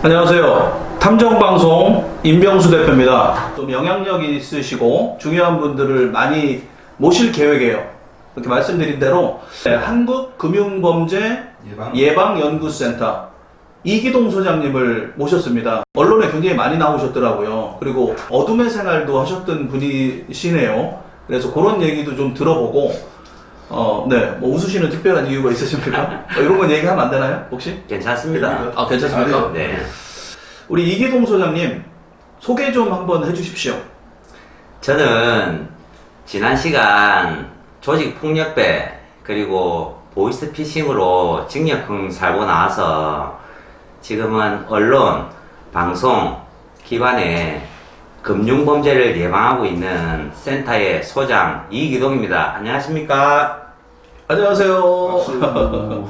안녕하세요. 탐정방송 임병수 대표입니다. 좀 영향력이 있으시고 중요한 분들을 많이 모실 계획이에요. 이렇게 말씀드린 대로 한국금융범죄 예방연구센터 이기동 소장님을 모셨습니다. 언론에 굉장히 많이 나오셨더라고요. 그리고 어둠의 생활도 하셨던 분이시네요. 그래서 그런 얘기도 좀 들어보고 네, 뭐 웃으시는 특별한 이유가 있으십니까? 이런 건 얘기하면 안 되나요? 혹시? 괜찮습니다. 아, 괜찮습니까? 네. 우리 이기동 소장님 소개 좀 한번 해주십시오. 저는 지난 시간 조직폭력배 그리고 보이스피싱으로 징역형 살고 나와서 지금은 언론, 방송, 기관에 금융범죄를 예방하고 있는 센터의 소장 이기동입니다. 안녕하십니까? 안녕하세요.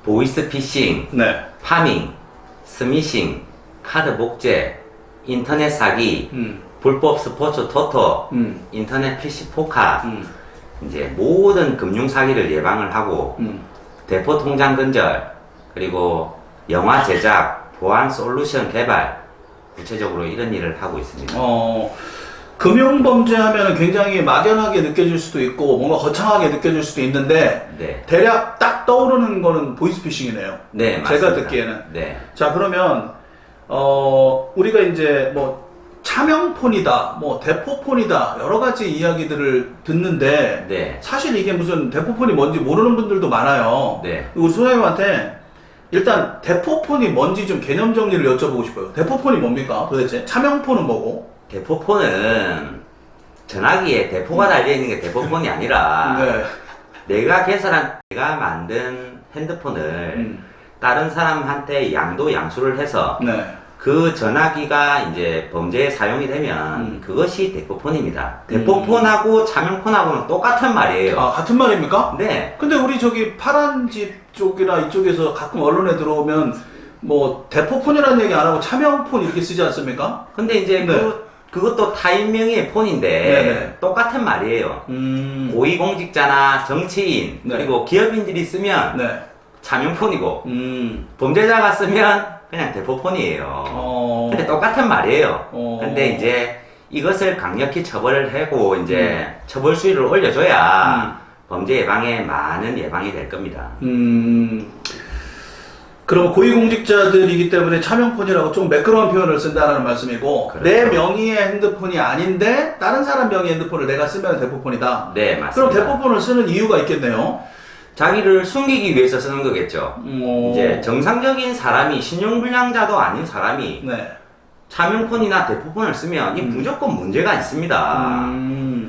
보이스피싱, 네. 파밍, 스미싱, 카드 복제, 인터넷 사기, 불법 스포츠 토토, 인터넷 PC 포카, 이제 모든 금융 사기를 예방을 하고 대포 통장 근절, 그리고 영화 제작, 보안 솔루션 개발, 구체적으로 이런 일을 하고 있습니다. 금융범죄 하면 굉장히 막연하게 느껴질 수도 있고 뭔가 거창하게 느껴질 수도 있는데 네. 대략 딱 떠오르는 거는 보이스피싱이네요. 네, 맞습니다. 제가 듣기에는. 네. 자, 그러면 우리가 이제 뭐 차명폰이다, 뭐 대포폰이다 여러 가지 이야기들을 듣는데 네. 사실 이게 무슨 대포폰이 뭔지 모르는 분들도 많아요. 네. 우리 소장님한테 일단 대포폰이 뭔지 좀 개념 정리를 여쭤보고 싶어요. 대포폰이 뭡니까? 도대체 차명폰은 뭐고? 대포폰은 전화기에 대포가 달려있는 게 대포폰이 아니라 네. 내가 만든 핸드폰을 다른 사람한테 양도 양수를 해서 네. 그 전화기가 이제 범죄에 사용이 되면 그것이 대포폰입니다. 대포폰하고 차명폰하고는 똑같은 말이에요. 아, 같은 말입니까? 네. 근데 우리 저기 파란 집 쪽이나 이쪽에서 가끔 언론에 들어오면 뭐 대포폰이라는 얘기 안 하고 차명폰 이렇게 쓰지 않습니까? 근데 이제 네. 그것도 타인명의 폰인데 네네. 똑같은 말이에요. 고위공직자나 정치인 네. 그리고 기업인들이 쓰면 네. 차명폰이고 범죄자가 쓰면 그냥 대포폰이에요. 근데 똑같은 말이에요. 근데 이제 이것을 강력히 처벌을 하고 이제 처벌 수위를 올려줘야 범죄 예방에 많은 예방이 될 겁니다. 그럼 고위공직자들이기 때문에 차명폰이라고 좀 매끄러운 표현을 쓴다는 말씀이고 그렇죠. 내 명의의 핸드폰이 아닌데 다른 사람 명의의 핸드폰을 내가 쓰면 대포폰이다. 네, 맞습니다. 그럼 대포폰을 쓰는 이유가 있겠네요. 자기를 숨기기 위해서 쓰는 거겠죠. 이제 정상적인 사람이 신용불량자도 아닌 사람이 네. 차명폰이나 대포폰을 쓰면 이 무조건 문제가 있습니다.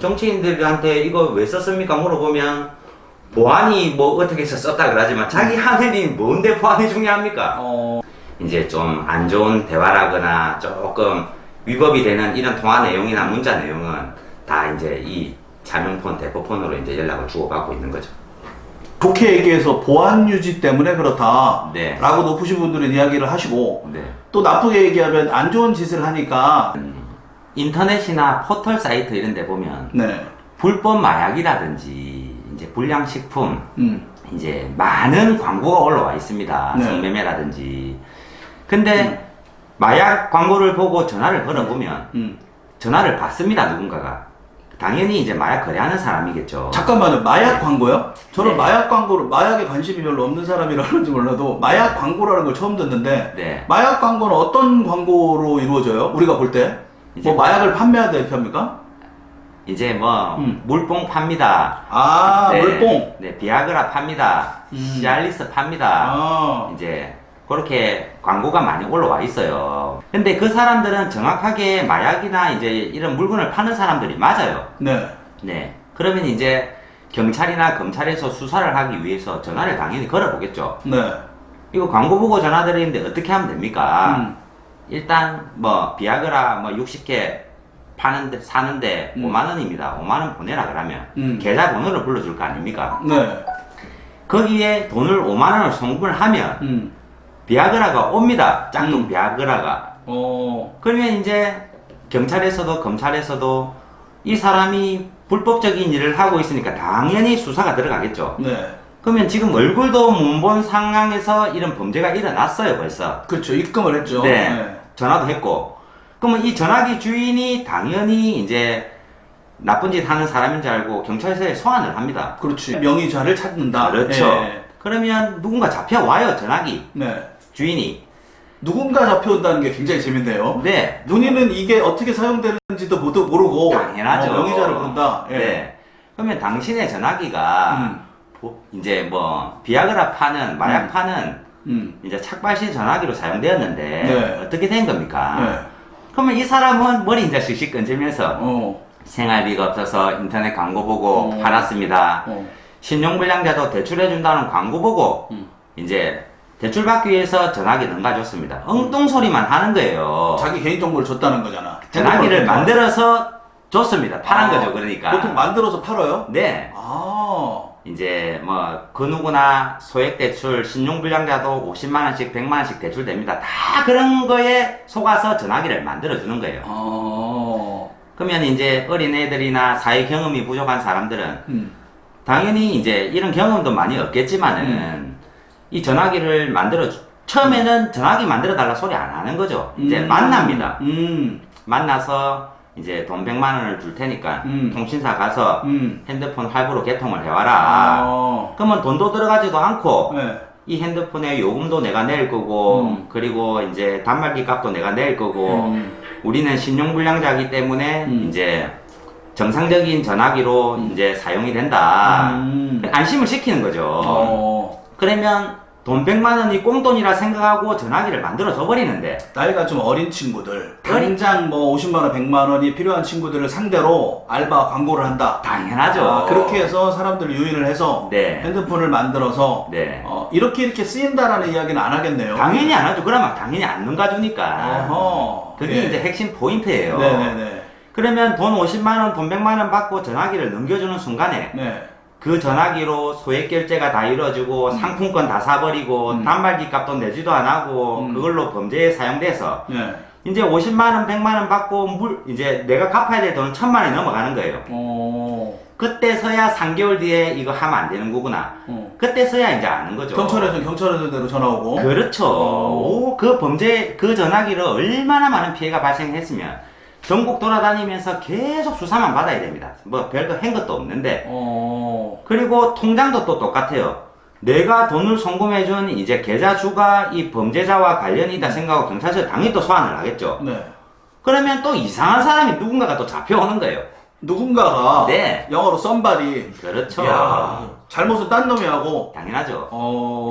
정치인들한테 이거 왜 썼습니까 물어보면 보안이 뭐 어떻게 해서 썼다 그러지만 자기 하늘이 뭔데 보안이 중요합니까? 이제 좀 안 좋은 대화라거나 조금 위법이 되는 이런 통화 내용이나 문자 내용은 다 이제 이 차명폰, 대포폰으로 이제 연락을 주고받고 있는 거죠. 좋게 얘기해서 보안 유지 때문에 그렇다 네. 라고 높으신 분들은 이야기를 하시고 네. 또 나쁘게 얘기하면 안 좋은 짓을 하니까 인터넷이나 포털 사이트 이런 데 보면 네. 불법 마약이라든지 이제 불량식품 이제 많은 광고가 올라와 있습니다. 네. 성매매라든지. 근데 마약 광고를 보고 전화를 걸어보면 전화를 받습니다. 누군가가. 당연히 이제 마약 거래하는 사람이겠죠. 잠깐만요. 마약 광고요? 저는 네. 마약 광고를 마약에 관심이 별로 없는 사람이라는지 몰라도 마약 광고라는 걸 처음 듣는데 네. 마약 광고는 어떤 광고로 이루어져요? 우리가 볼 때? 이제 뭐 마약을 판매하다 이렇게 합니까? 이제 뭐 물뽕 팝니다. 아, 네. 물뽕. 네, 비아그라 팝니다. 시알리스 팝니다. 아. 이제 그렇게 광고가 많이 올라와 있어요. 근데 그 사람들은 정확하게 마약이나 이제 이런 물건을 파는 사람들이 맞아요. 네. 네. 그러면 이제 경찰이나 검찰에서 수사를 하기 위해서 전화를 당연히 걸어보겠죠. 네. 이거 광고 보고 전화 드리는데 어떻게 하면 됩니까? 일단 뭐 비아그라 뭐 60개 사는데 5만원입니다. 5만원 보내라 그러면 계좌번호를 불러줄 거 아닙니까? 네. 거기에 돈을 5만원을 송금을 하면 비아그라가 옵니다. 짝퉁 비아그라가. 그러면 이제 경찰에서도 검찰에서도 이 사람이 불법적인 일을 하고 있으니까 당연히 수사가 들어가겠죠. 네. 그러면 지금 얼굴도 못 본 상황에서 이런 범죄가 일어났어요, 벌써. 그렇죠. 입금을 했죠. 네. 전화도 했고. 그러면 이 전화기 주인이 당연히 이제 나쁜 짓 하는 사람인 줄 알고 경찰서에 소환을 합니다. 그렇지. 명의자를 찾는다. 그렇죠. 예. 그러면 누군가 잡혀와요, 전화기 네. 주인이. 누군가 잡혀온다는 게 굉장히 재밌네요. 네. 본인은 이게 어떻게 사용되는지도 모르고 당연하죠. 명의자를 부른다. 예. 네. 그러면 당신의 전화기가 이제 뭐 비아그라 파는 마약 파는 이제 착발신 전화기로 사용되었는데 네. 어떻게 된 겁니까? 네. 그러면 이 사람은 머리 이제 씩씩 건질면서 어. 생활비가 없어서 인터넷 광고 보고 팔았습니다. 신용불량자도 대출해준다는 광고 보고 이제 대출받기 위해서 전화기 넘가줬습니다. 엉뚱소리만 하는 거예요. 자기 개인정보를 줬다는 거잖아. 전화기를 만들어서 줬습니다. 팔은 거죠, 그러니까. 보통 만들어서 팔아요? 네. 아. 이제 뭐 그 누구나 소액 대출, 신용불량자도 50만 원씩, 100만 원씩 대출됩니다. 다 그런 거에 속아서 전화기를 만들어 주는 거예요. 그러면 이제 어린애들이나 사회 경험이 부족한 사람들은 당연히 이제 이런 경험도 많이 없겠지만은 이 전화기를 처음에는 전화기 만들어 달라 소리 안 하는 거죠. 이제 만납니다. 만나서 이제 돈 100만 원을 줄 테니까 통신사 가서 핸드폰 할부로 개통을 해와라. 그러면 돈도 들어가지도 않고 네. 이 핸드폰에 요금도 내가 낼 거고 그리고 이제 단말기 값도 내가 낼 거고 우리는 신용불량자이기 때문에 이제 정상적인 전화기로 이제 사용이 된다. 안심을 시키는 거죠. 그러면 돈 100만 원이 꽁돈이라 생각하고 전화기를 만들어 줘버리는데 나이가 좀 어린 친구들 당장 뭐 50만 원, 100만 원이 필요한 친구들을 상대로 알바 광고를 한다. 당연하죠. 그렇게 해서 사람들을 유인을 해서 네. 핸드폰을 만들어서 네. 이렇게 쓰인다라는 이야기는 안 하겠네요. 당연히 안 하죠. 그러면 당연히 안 넘가주니까. 그게 예. 이제 핵심 포인트예요. 네네네. 그러면 돈 50만 원, 돈 100만 원 받고 전화기를 넘겨주는 순간에 네. 그 전화기로 소액 결제가 다 이루어지고 상품권 다 사버리고 단말기 값도 내지도 안 하고 그걸로 범죄에 사용돼서 네. 이제 50만 원, 100만 원 받고 이제 내가 갚아야 될 돈은 1000만 원이 넘어가는 거예요. 그때서야 3개월 뒤에 이거 하면 안 되는 거구나. 그때서야 이제 아는 거죠. 경찰에서대로 전화 오고. 그렇죠. 그 범죄, 그 전화기로 얼마나 많은 피해가 발생했으면 전국 돌아다니면서 계속 수사만 받아야 됩니다. 뭐 별도 한 것도 없는데. 그리고 통장도 또 똑같아요. 내가 돈을 송금해준 이제 계좌주가 이 범죄자와 관련이 있다 생각하고 경찰서에 당연히 또 소환을 하겠죠. 네. 그러면 또 이상한 사람이 누군가가 또 잡혀오는 거예요. 누군가가 네. 영어로 somebody. 그렇죠. 야, 잘못은 딴 놈이 하고. 당연하죠.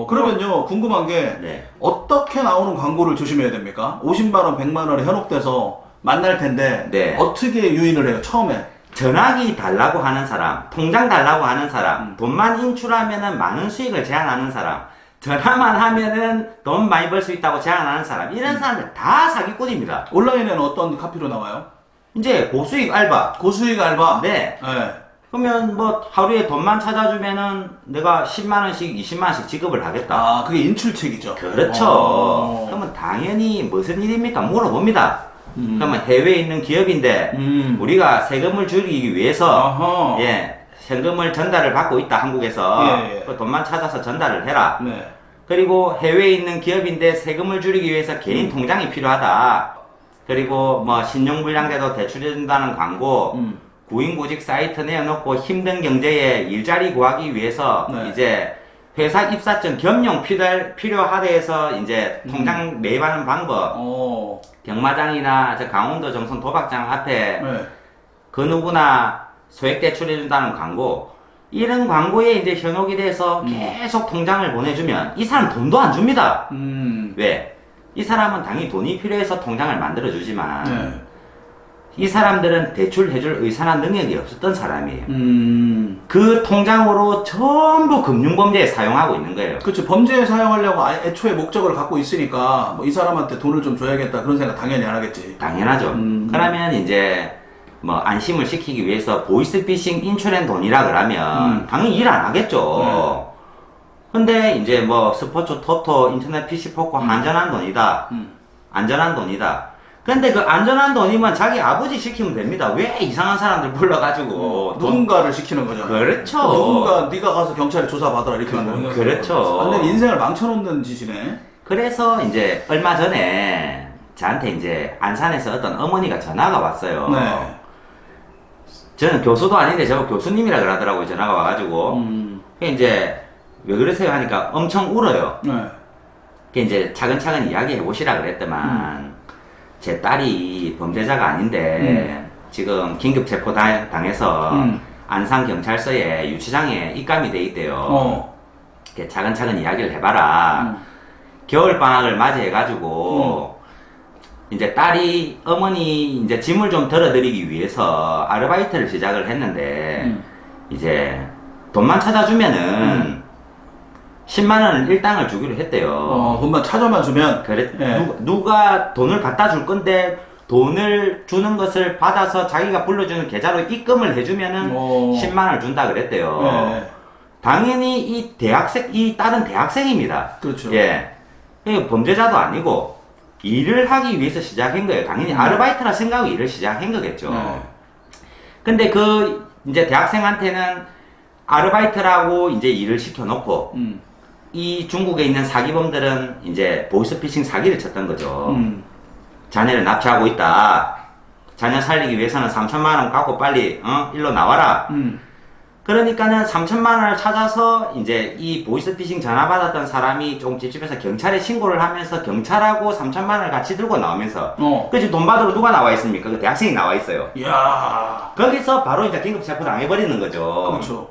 그러면요, 궁금한 게 네. 어떻게 나오는 광고를 조심해야 됩니까? 50만 원, 100만 원에 현혹돼서 만날 텐데 네. 어떻게 유인을 해요? 처음에. 전화기 달라고 하는 사람, 통장 달라고 하는 사람, 돈만 인출하면은 많은 수익을 제한하는 사람, 전화만 하면은 돈 많이 벌 수 있다고 제안하는 사람, 이런 사람들 다 사기꾼입니다. 온라인에는 어떤 카피로 나와요? 이제 고수익 알바. 고수익 알바? 네. 네. 그러면 뭐 하루에 돈만 찾아주면은 내가 10만원씩, 20만원씩 지급을 하겠다. 그게 인출책이죠. 그렇죠. 그러면 당연히 무슨 일입니까? 물어봅니다. 그러면 해외에 있는 기업인데 우리가 세금을 줄이기 위해서 예, 현금을 전달을 받고 있다 한국에서. 그 돈만 찾아서 전달을 해라. 네. 그리고 해외에 있는 기업인데 세금을 줄이기 위해서 개인 통장이 필요하다. 그리고 뭐 신용불량자도 대출해준다는 광고, 구인구직 사이트 내어놓고 힘든 경제에 일자리 구하기 위해서 네. 이제 회사 입사증 겸용 필요하다 해서 이제 통장 매입하는 방법. 경마장이나 저 강원도 정선 도박장 앞에 네. 그 누구나 소액 대출해준다는 광고, 이런 광고에 이제 현혹이 돼서 계속 통장을 보내주면 이 사람 돈도 안 줍니다. 왜? 이 사람은 당연히 돈이 필요해서 통장을 만들어주지만 네. 이 사람들은 대출해줄 의사나 능력이 없었던 사람이에요. 그 통장으로 전부 금융범죄에 사용하고 있는 거예요. 그렇죠. 범죄에 사용하려고 애초에 목적을 갖고 있으니까 뭐 이 사람한테 돈을 좀 줘야겠다 그런 생각 당연히 안 하겠지. 당연하죠. 그러면 이제 뭐 안심을 시키기 위해서 보이스피싱 인출한 돈이라 그러면 당연히 일 안 하겠죠. 근데 이제 뭐 스포츠 토토 인터넷 PC 포커 안전한 돈이다. 안전한 돈이다. 근데 그 안전한 돈이면 자기 아버지 시키면 됩니다. 왜 이상한 사람들 불러가지고 누군가를 시키는 거잖아요. 그렇죠. 누군가 네가 가서 경찰에 조사받아라 이렇게 하는 거예요. 그렇죠. 완전 인생을 망쳐놓는 짓이네. 그래서 이제 얼마 전에 저한테 이제 안산에서 어떤 어머니가 전화가 왔어요. 네. 저는 교수도 아닌데 저거 교수님이라 그러더라고요. 전화가 와가지고. 이제 왜 그러세요 하니까 엄청 울어요. 네. 이제 차근차근 이야기해 보시라 그랬더만 제 딸이 범죄자가 아닌데 지금 긴급 체포 당해서 안산 경찰서에 유치장에 입감이 돼 있대요. 이렇게 차근차근 이야기를 해봐라. 겨울 방학을 맞이해가지고 이제 딸이 어머니 이제 짐을 좀 덜어드리기 위해서 아르바이트를 시작을 했는데 이제 돈만 찾아주면은 10만 원을 일당을 주기로 했대요. 돈만 찾아만 주면. 그래, 네. 누가 돈을 갖다 줄 건데 돈을 주는 것을 받아서 자기가 불러주는 계좌로 입금을 해주면은 10만 원을 준다 그랬대요. 네. 당연히 이 딸은 대학생입니다. 그렇죠. 예. 범죄자도 아니고 일을 하기 위해서 시작한 거예요. 당연히 아르바이트라 생각하고 일을 시작한 거겠죠. 네. 근데 그 이제 대학생한테는 아르바이트라고 이제 일을 시켜놓고 이 중국에 있는 사기범들은 이제 보이스피싱 사기를 쳤던 거죠. 자네를 납치하고 있다. 자네 살리기 위해서는 3천만 원 갖고 빨리 일로 나와라. 그러니까는 3천만 원을 찾아서 이제 이 보이스피싱 전화 받았던 사람이 조금 찝찝해서 경찰에 신고를 하면서 경찰하고 3천만 원을 같이 들고 나오면서 그 지금 돈 받으러 누가 나와 있습니까? 그 대학생이 나와 있어요. 이야. 거기서 바로 이제 긴급 체포 당해버리는 거죠. 그렇죠.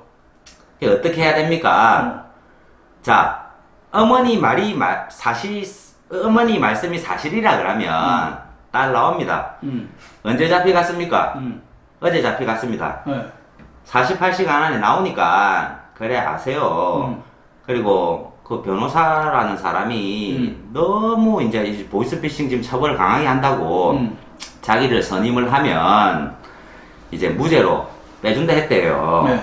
어떻게 해야 됩니까? 자, 어머니 말씀이 사실이라 그러면 딸 나옵니다. 언제 잡혀갔습니까? 어제 잡혀갔습니다. 네. 48시간 안에 나오니까 그래 아세요. 그리고 그 변호사라는 사람이 너무 이제 보이스피싱 지금 처벌을 강하게 한다고 자기를 선임을 하면 이제 무죄로 빼준다 했대요. 네.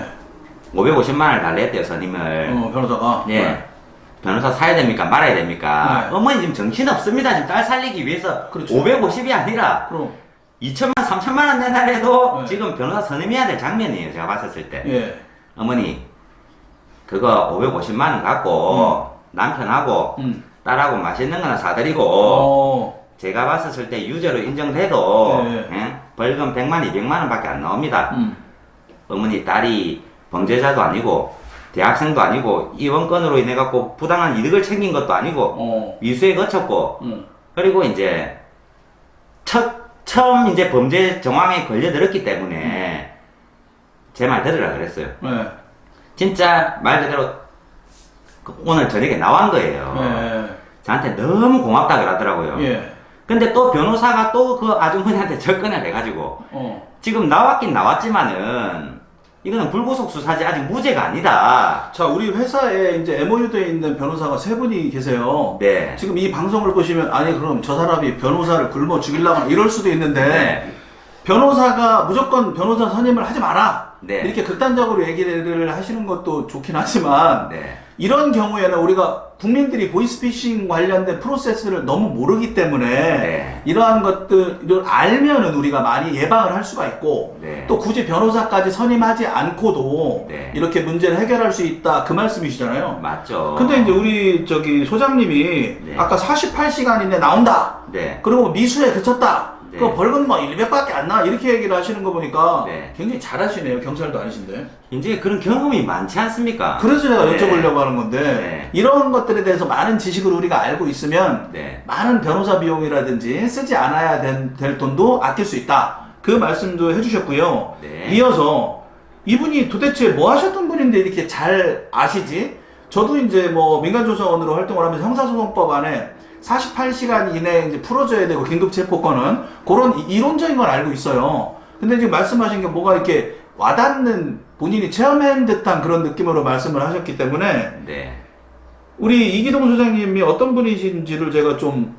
550만 원을 달래 했대요, 선임을. 변호사가. 예. 네. 변호사 사야 됩니까? 말아야 됩니까? 네. 어머니 지금 정신 없습니다. 지금 딸 살리기 위해서. 그렇죠. 550이 아니라 그럼. 2천만, 3천만 원 내달래도 네. 지금 변호사 선임해야 될 장면이에요. 제가 봤었을 때. 예. 어머니, 그거 550만 원 갖고 남편하고 딸하고 맛있는 거나 사드리고 제가 봤었을 때 유죄로 인정돼도 네. 예? 벌금 100만, 200만 원밖에 안 나옵니다. 어머니 딸이 범죄자도 아니고 대학생도 아니고 이번 건으로 인해 갖고 부당한 이득을 챙긴 것도 아니고 미수에 거쳤고 그리고 이제 처음 이제 범죄 정황에 걸려들었기 때문에 제 말 들으라 그랬어요. 네. 진짜 말 그대로 오늘 저녁에 나온 거예요. 네. 저한테 너무 고맙다 그러더라고요. 예. 근데 또 변호사가 또 그 아주머니한테 접근을 해가지고 지금 나왔긴 나왔지만은 이거는 불구속 수사지 아직 무죄가 아니다. 자, 우리 회사에 이제 MOU되어 있는 변호사가 3분이 계세요. 네. 지금 이 방송을 보시면 아니 그럼 저 사람이 변호사를 굶어 죽이려고 이럴 수도 있는데 네. 변호사가 무조건 변호사 선임을 하지 마라. 네. 이렇게 극단적으로 얘기를 하시는 것도 좋긴 하지만 네. 이런 경우에는 우리가 국민들이 보이스피싱 관련된 프로세스를 너무 모르기 때문에 네. 이러한 것들을 알면은 우리가 많이 예방을 할 수가 있고 네. 또 굳이 변호사까지 선임하지 않고도 네. 이렇게 문제를 해결할 수 있다 그 말씀이시잖아요. 맞죠. 근데 이제 우리 저기 소장님이 네. 아까 48시간 이내 나온다. 네. 그리고 미수에 그쳤다. 네. 그 벌금 뭐 100밖에 안 나. 이렇게 얘기를 하시는 거 보니까 네. 굉장히 잘하시네요. 경찰도 아니신데. 이제 그런 경험이 많지 않습니까? 그래서 제가 네. 여쭤보려고 하는 건데 네. 이런 것들에 대해서 많은 지식을 우리가 알고 있으면 네. 많은 변호사 비용이라든지 쓰지 않아야 될 돈도 아낄 수 있다. 그 말씀도 해주셨고요. 네. 이어서 이분이 도대체 뭐 하셨던 분인데 이렇게 잘 아시지? 저도 이제 뭐 민간조사원으로 활동을 하면서 형사소송법 안에 48시간 이내에 이제 풀어줘야 되고 긴급체포권은 그런 이론적인 걸 알고 있어요. 근데 지금 말씀하신 게 뭐가 이렇게 와닿는 본인이 체험한 듯한 그런 느낌으로 말씀을 하셨기 때문에 네. 우리 이기동 소장님이 어떤 분이신지를 제가 좀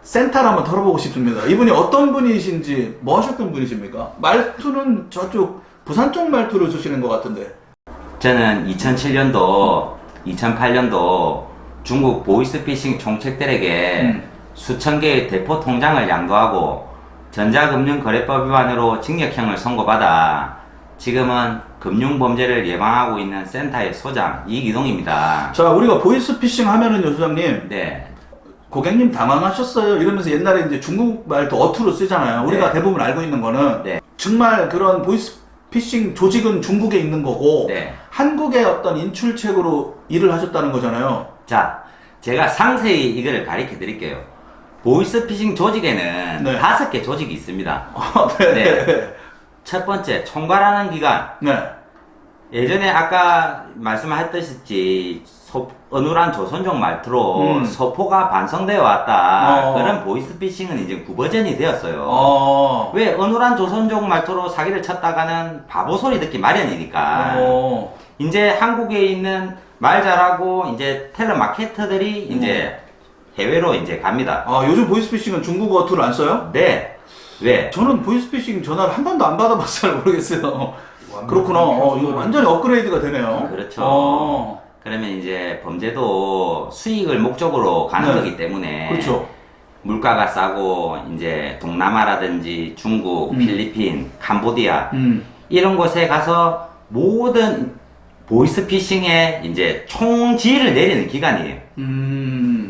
센터를 한번 털어보고 싶습니다. 이분이 어떤 분이신지 뭐 하셨던 분이십니까? 말투는 저쪽 부산 쪽 말투를 쓰시는 것 같은데. 저는 2007년도, 2008년도 중국 보이스피싱 총책들에게 수천 개의 대포 통장을 양도하고 전자금융거래법 위반으로 징역형을 선고받아 지금은 금융범죄를 예방하고 있는 센터의 소장 이기동입니다. 자, 우리가 보이스피싱 하면은요, 소장님. 네. 고객님 당황하셨어요. 이러면서 옛날에 이제 중국말도 어투로 쓰잖아요. 우리가 네. 대부분 알고 있는 거는 네. 정말 그런 보이스피싱 조직은 중국에 있는 거고 네. 한국의 어떤 인출책으로 일을 하셨다는 거잖아요. 자, 제가 상세히 이거를 가르쳐 드릴게요. 보이스피싱 조직에는 네. 5개 조직이 있습니다. 네. 네. 첫 번째, 총괄하는 기관. 네. 예전에 아까 말씀하셨듯이 어눌한 조선족 말투로 소포가 반성되어 왔다. 그런 보이스피싱은 이제 구버전이 되었어요. 왜 어눌한 조선족 말투로 사기를 쳤다가는 바보 소리 듣기 마련이니까. 이제 한국에 있는 말 잘하고 이제 텔레마케터들이 이제 해외로 이제 갑니다. 요즘 보이스피싱은 중국어 어투를 안 써요? 네. 왜? 저는 보이스피싱 전화를 한 번도 안 받아봐서 잘 모르겠어요. 그렇구나. 이거 완전히 업그레이드가 되네요. 그렇죠. 그러면 이제 범죄도 수익을 목적으로 가는 네. 거기 때문에 그렇죠. 물가가 싸고 이제 동남아라든지 중국, 필리핀, 캄보디아 이런 곳에 가서 모든 보이스피싱에 이제 총지휘를 내리는 기관이에요.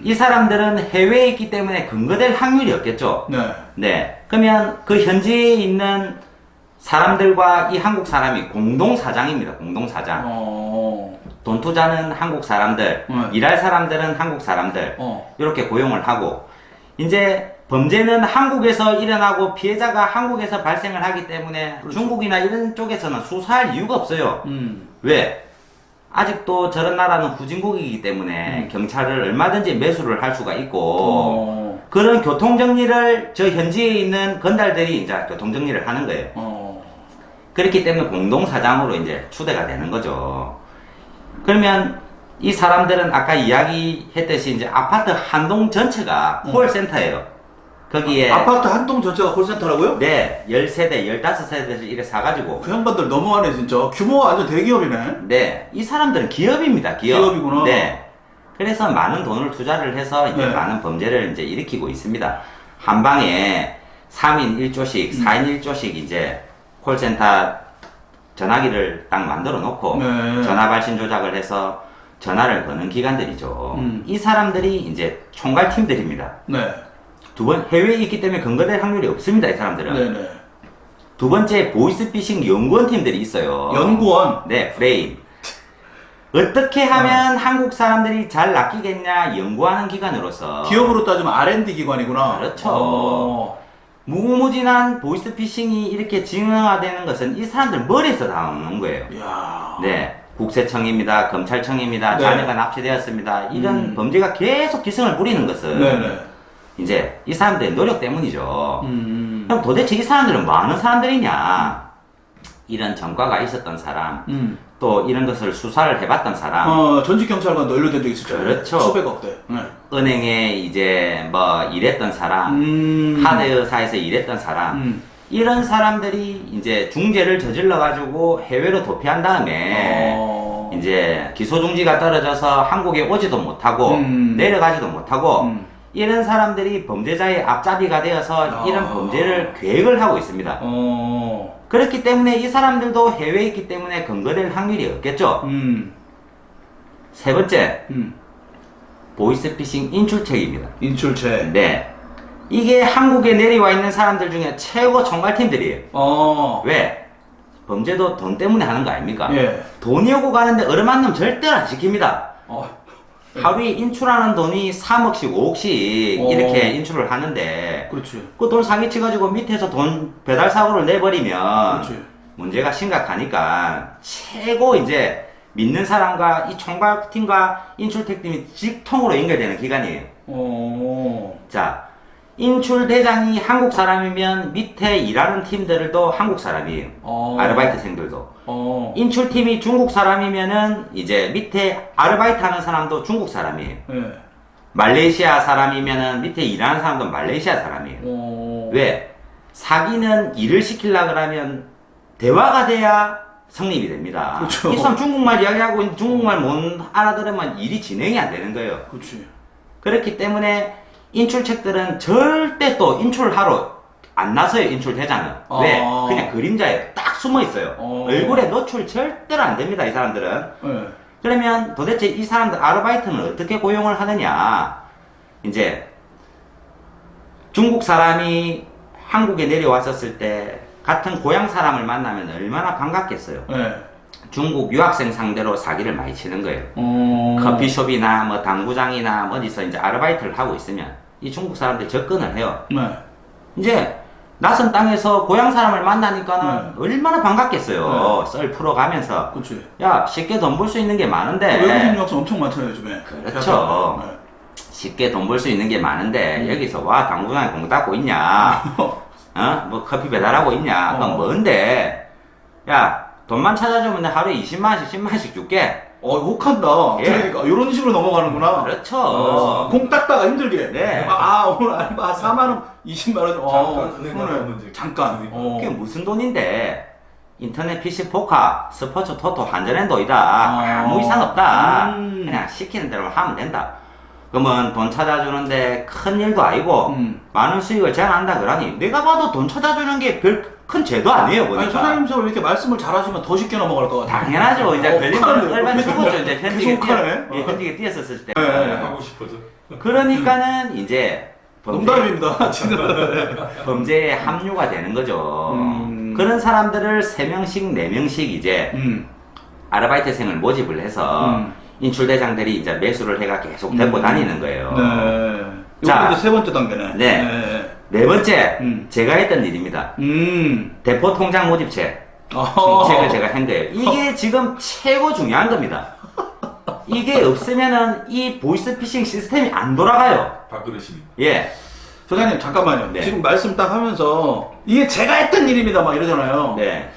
이 사람들은 해외에 있기 때문에 근거될 확률이 없겠죠. 네. 네. 그러면 그 현지에 있는 사람들과 이 한국 사람이 공동사장입니다. 공동사장. 돈 투자는 한국 사람들, 일할 사람들은 한국 사람들, 이렇게 고용을 하고, 이제 범죄는 한국에서 일어나고 피해자가 한국에서 발생을 하기 때문에 그렇죠. 중국이나 이런 쪽에서는 수사할 이유가 없어요. 왜? 아직도 저런 나라는 후진국이기 때문에 경찰을 얼마든지 매수를 할 수가 있고, 그런 교통정리를 저 현지에 있는 건달들이 이제 교통정리를 하는 거예요. 그렇기 때문에 공동사장으로 이제 추대가 되는 거죠. 그러면 이 사람들은 아까 이야기했듯이 이제 아파트 한 동 전체가 콜센터예요. 거기에 아파트 한 동 전체가 콜센터라고요? 네, 10세대, 15세대에서 이래 사가지고 그 양반들 너무하네 진짜. 규모가 완전 대기업이네. 네, 이 사람들은 기업입니다. 기업. 기업이구나. 네. 그래서 많은 돈을 투자를 해서 이제 네. 많은 범죄를 이제 일으키고 있습니다. 한 방에 3인 1조씩, 4인 1조씩 이제 콜센터 전화기를 딱 만들어 놓고 네. 전화 발신 조작을 해서 전화를 거는 기관들이죠. 이 사람들이 이제 총괄팀들입니다. 네. 두 번, 해외에 있기 때문에 근거될 확률이 없습니다. 이 사람들은. 네네. 두 번째, 보이스피싱 연구원 팀들이 있어요. 연구원. 네, 브레인. 어떻게 하면 한국 사람들이 잘 낚이겠냐 연구하는 기관으로서 기업으로 따지면 R&D 기관이구나. 그렇죠. 무궁무진한 보이스피싱이 이렇게 진화되는 것은 이 사람들 머리에서 나오는 거예요. 이야. 네, 국세청입니다, 검찰청입니다, 네. 자녀가 납치되었습니다. 이런 범죄가 계속 기승을 부리는 것은 네네. 이제 이 사람들의 노력 때문이죠. 그럼 도대체 이 사람들은 뭐 하는 사람들이냐? 이런 전과가 있었던 사람, 또 이런 것을 수사를 해봤던 사람, 전직 경찰관도 연루된 적 있었죠. 그렇죠. 수백억 대. 네. 은행에 이제 뭐 일했던 사람, 카드사에서 일했던 사람, 이런 사람들이 이제 중죄를 저질러 가지고 해외로 도피한 다음에 이제 기소 중지가 떨어져서 한국에 오지도 못하고 내려가지도 못하고 이런 사람들이 범죄자의 앞잡이가 되어서 이런 범죄를 계획을 하고 있습니다. 그렇기 때문에 이 사람들도 해외에 있기 때문에 근거될 확률이 없겠죠. 세 번째, 보이스피싱 인출책입니다. 인출책. 네. 이게 한국에 내려와 있는 사람들 중에 최고 총괄팀들이에요. 왜? 범죄도 돈 때문에 하는 거 아닙니까? 예. 돈이 오고 가는데 얼마만큼 절대로 안 시킵니다. 하루에 인출하는 돈이 3억씩, 5억씩 이렇게 인출을 하는데 그렇지. 그 돈 사기쳐가지고 밑에서 돈 배달 사고를 내버리면 그렇지. 문제가 심각하니까 최고 이제 믿는 사람과 이 총괄팀과 인출택팀이 직통으로 연결되는 기관이에요. 자, 인출대장이 한국 사람이면 밑에 일하는 팀들도 한국 사람이에요. 아르바이트생들도. 인출팀이 중국 사람이면은 이제 밑에 아르바이트 하는 사람도 중국 사람이에요. 예. 말레이시아 사람이면은 밑에 일하는 사람도 말레이시아 사람이에요. 왜? 사기는 일을 시키려고 그러면 대화가 돼야 성립이 됩니다. 그렇죠. 이 사람 중국말 이야기하고 있는데 중국말 못 알아들으면 일이 진행이 안 되는 거예요. 그렇지. 그렇기 때문에 인출책들은 절대 또 인출하러 안 나서요, 인출대장은. 왜? 그냥 그림자에 딱 숨어 있어요. 얼굴에 노출 절대로 안 됩니다, 이 사람들은. 네. 그러면 도대체 이 사람들 아르바이트는 어떻게 고용을 하느냐? 이제 중국 사람이 한국에 내려왔었을 때 같은 고향 사람을 만나면 얼마나 반갑겠어요. 네. 중국 유학생 상대로 사기를 많이 치는 거예요. 커피숍이나 뭐 당구장이나 뭐 어디서 이제 아르바이트를 하고 있으면 이 중국 사람들 접근을 해요. 네. 이제 낯선 땅에서 고향 사람을 만나니까는 얼마나 반갑겠어요. 썰 풀어가면서. 그렇지. 야, 쉽게 돈 벌 수 있는 게 많은데. 외국인 유학생 엄청 많잖아요, 요즘에. 그렇죠. 네. 쉽게 돈 벌 수 있는 게 많은데 여기서 와 당구장에 공 닦고 있냐? 뭐 커피 배달하고 있냐? 그럼 뭔데? 야, 돈만 찾아주면 내가 하루에 20만원씩 10만원씩 줄게. 혹한다. 예. 그러니까 이런 식으로 넘어가는구나. 그렇죠. 공 닦다가 힘들게. 네. 오늘 알바 4만원, 20만원. 잠깐. 그게 무슨 돈인데? 인터넷 PC 포카, 스포츠 토토 한전엔도이다. 아무 이상 없다. 그냥 시키는 대로 하면 된다. 그러면 돈 찾아주는데 큰 일도 아니고 많은 수익을 제한한다 그러니 내가 봐도 돈 찾아주는 게 별 큰 죄도 아니에요 보니까. 아니, 소장님처럼 이렇게 말씀을 잘하시면 더 쉽게 넘어갈 것 같아요. 당연하죠. 이제 걸리면 얼마나 죽었죠. 이제 현직에 현직에 뛰었었을 때. 하고 싶어져. 그러니까는 이제 농담입니다. 진짜. 범죄에 합류가 되는 거죠. 그런 사람들을 3명씩 4명씩 이제 아르바이트생을 모집을 해서 인출대장들이 이제 매수를 해가 계속 데리고 다니는 거예요. 네. 자, 이게 세 번째 단계네. 네. 네 번째, 제가 했던 일입니다. 대포 통장 모집책. 정책을 제가 한 거예요. 이게 지금 최고 중요한 겁니다. 이게 없으면은 이 보이스피싱 시스템이 안 돌아가요. 밥그릇입니다. 예. 소장님 잠깐만요. 네. 지금 말씀 딱 하면서 이게 제가 했던 일입니다 막 이러잖아요. 네.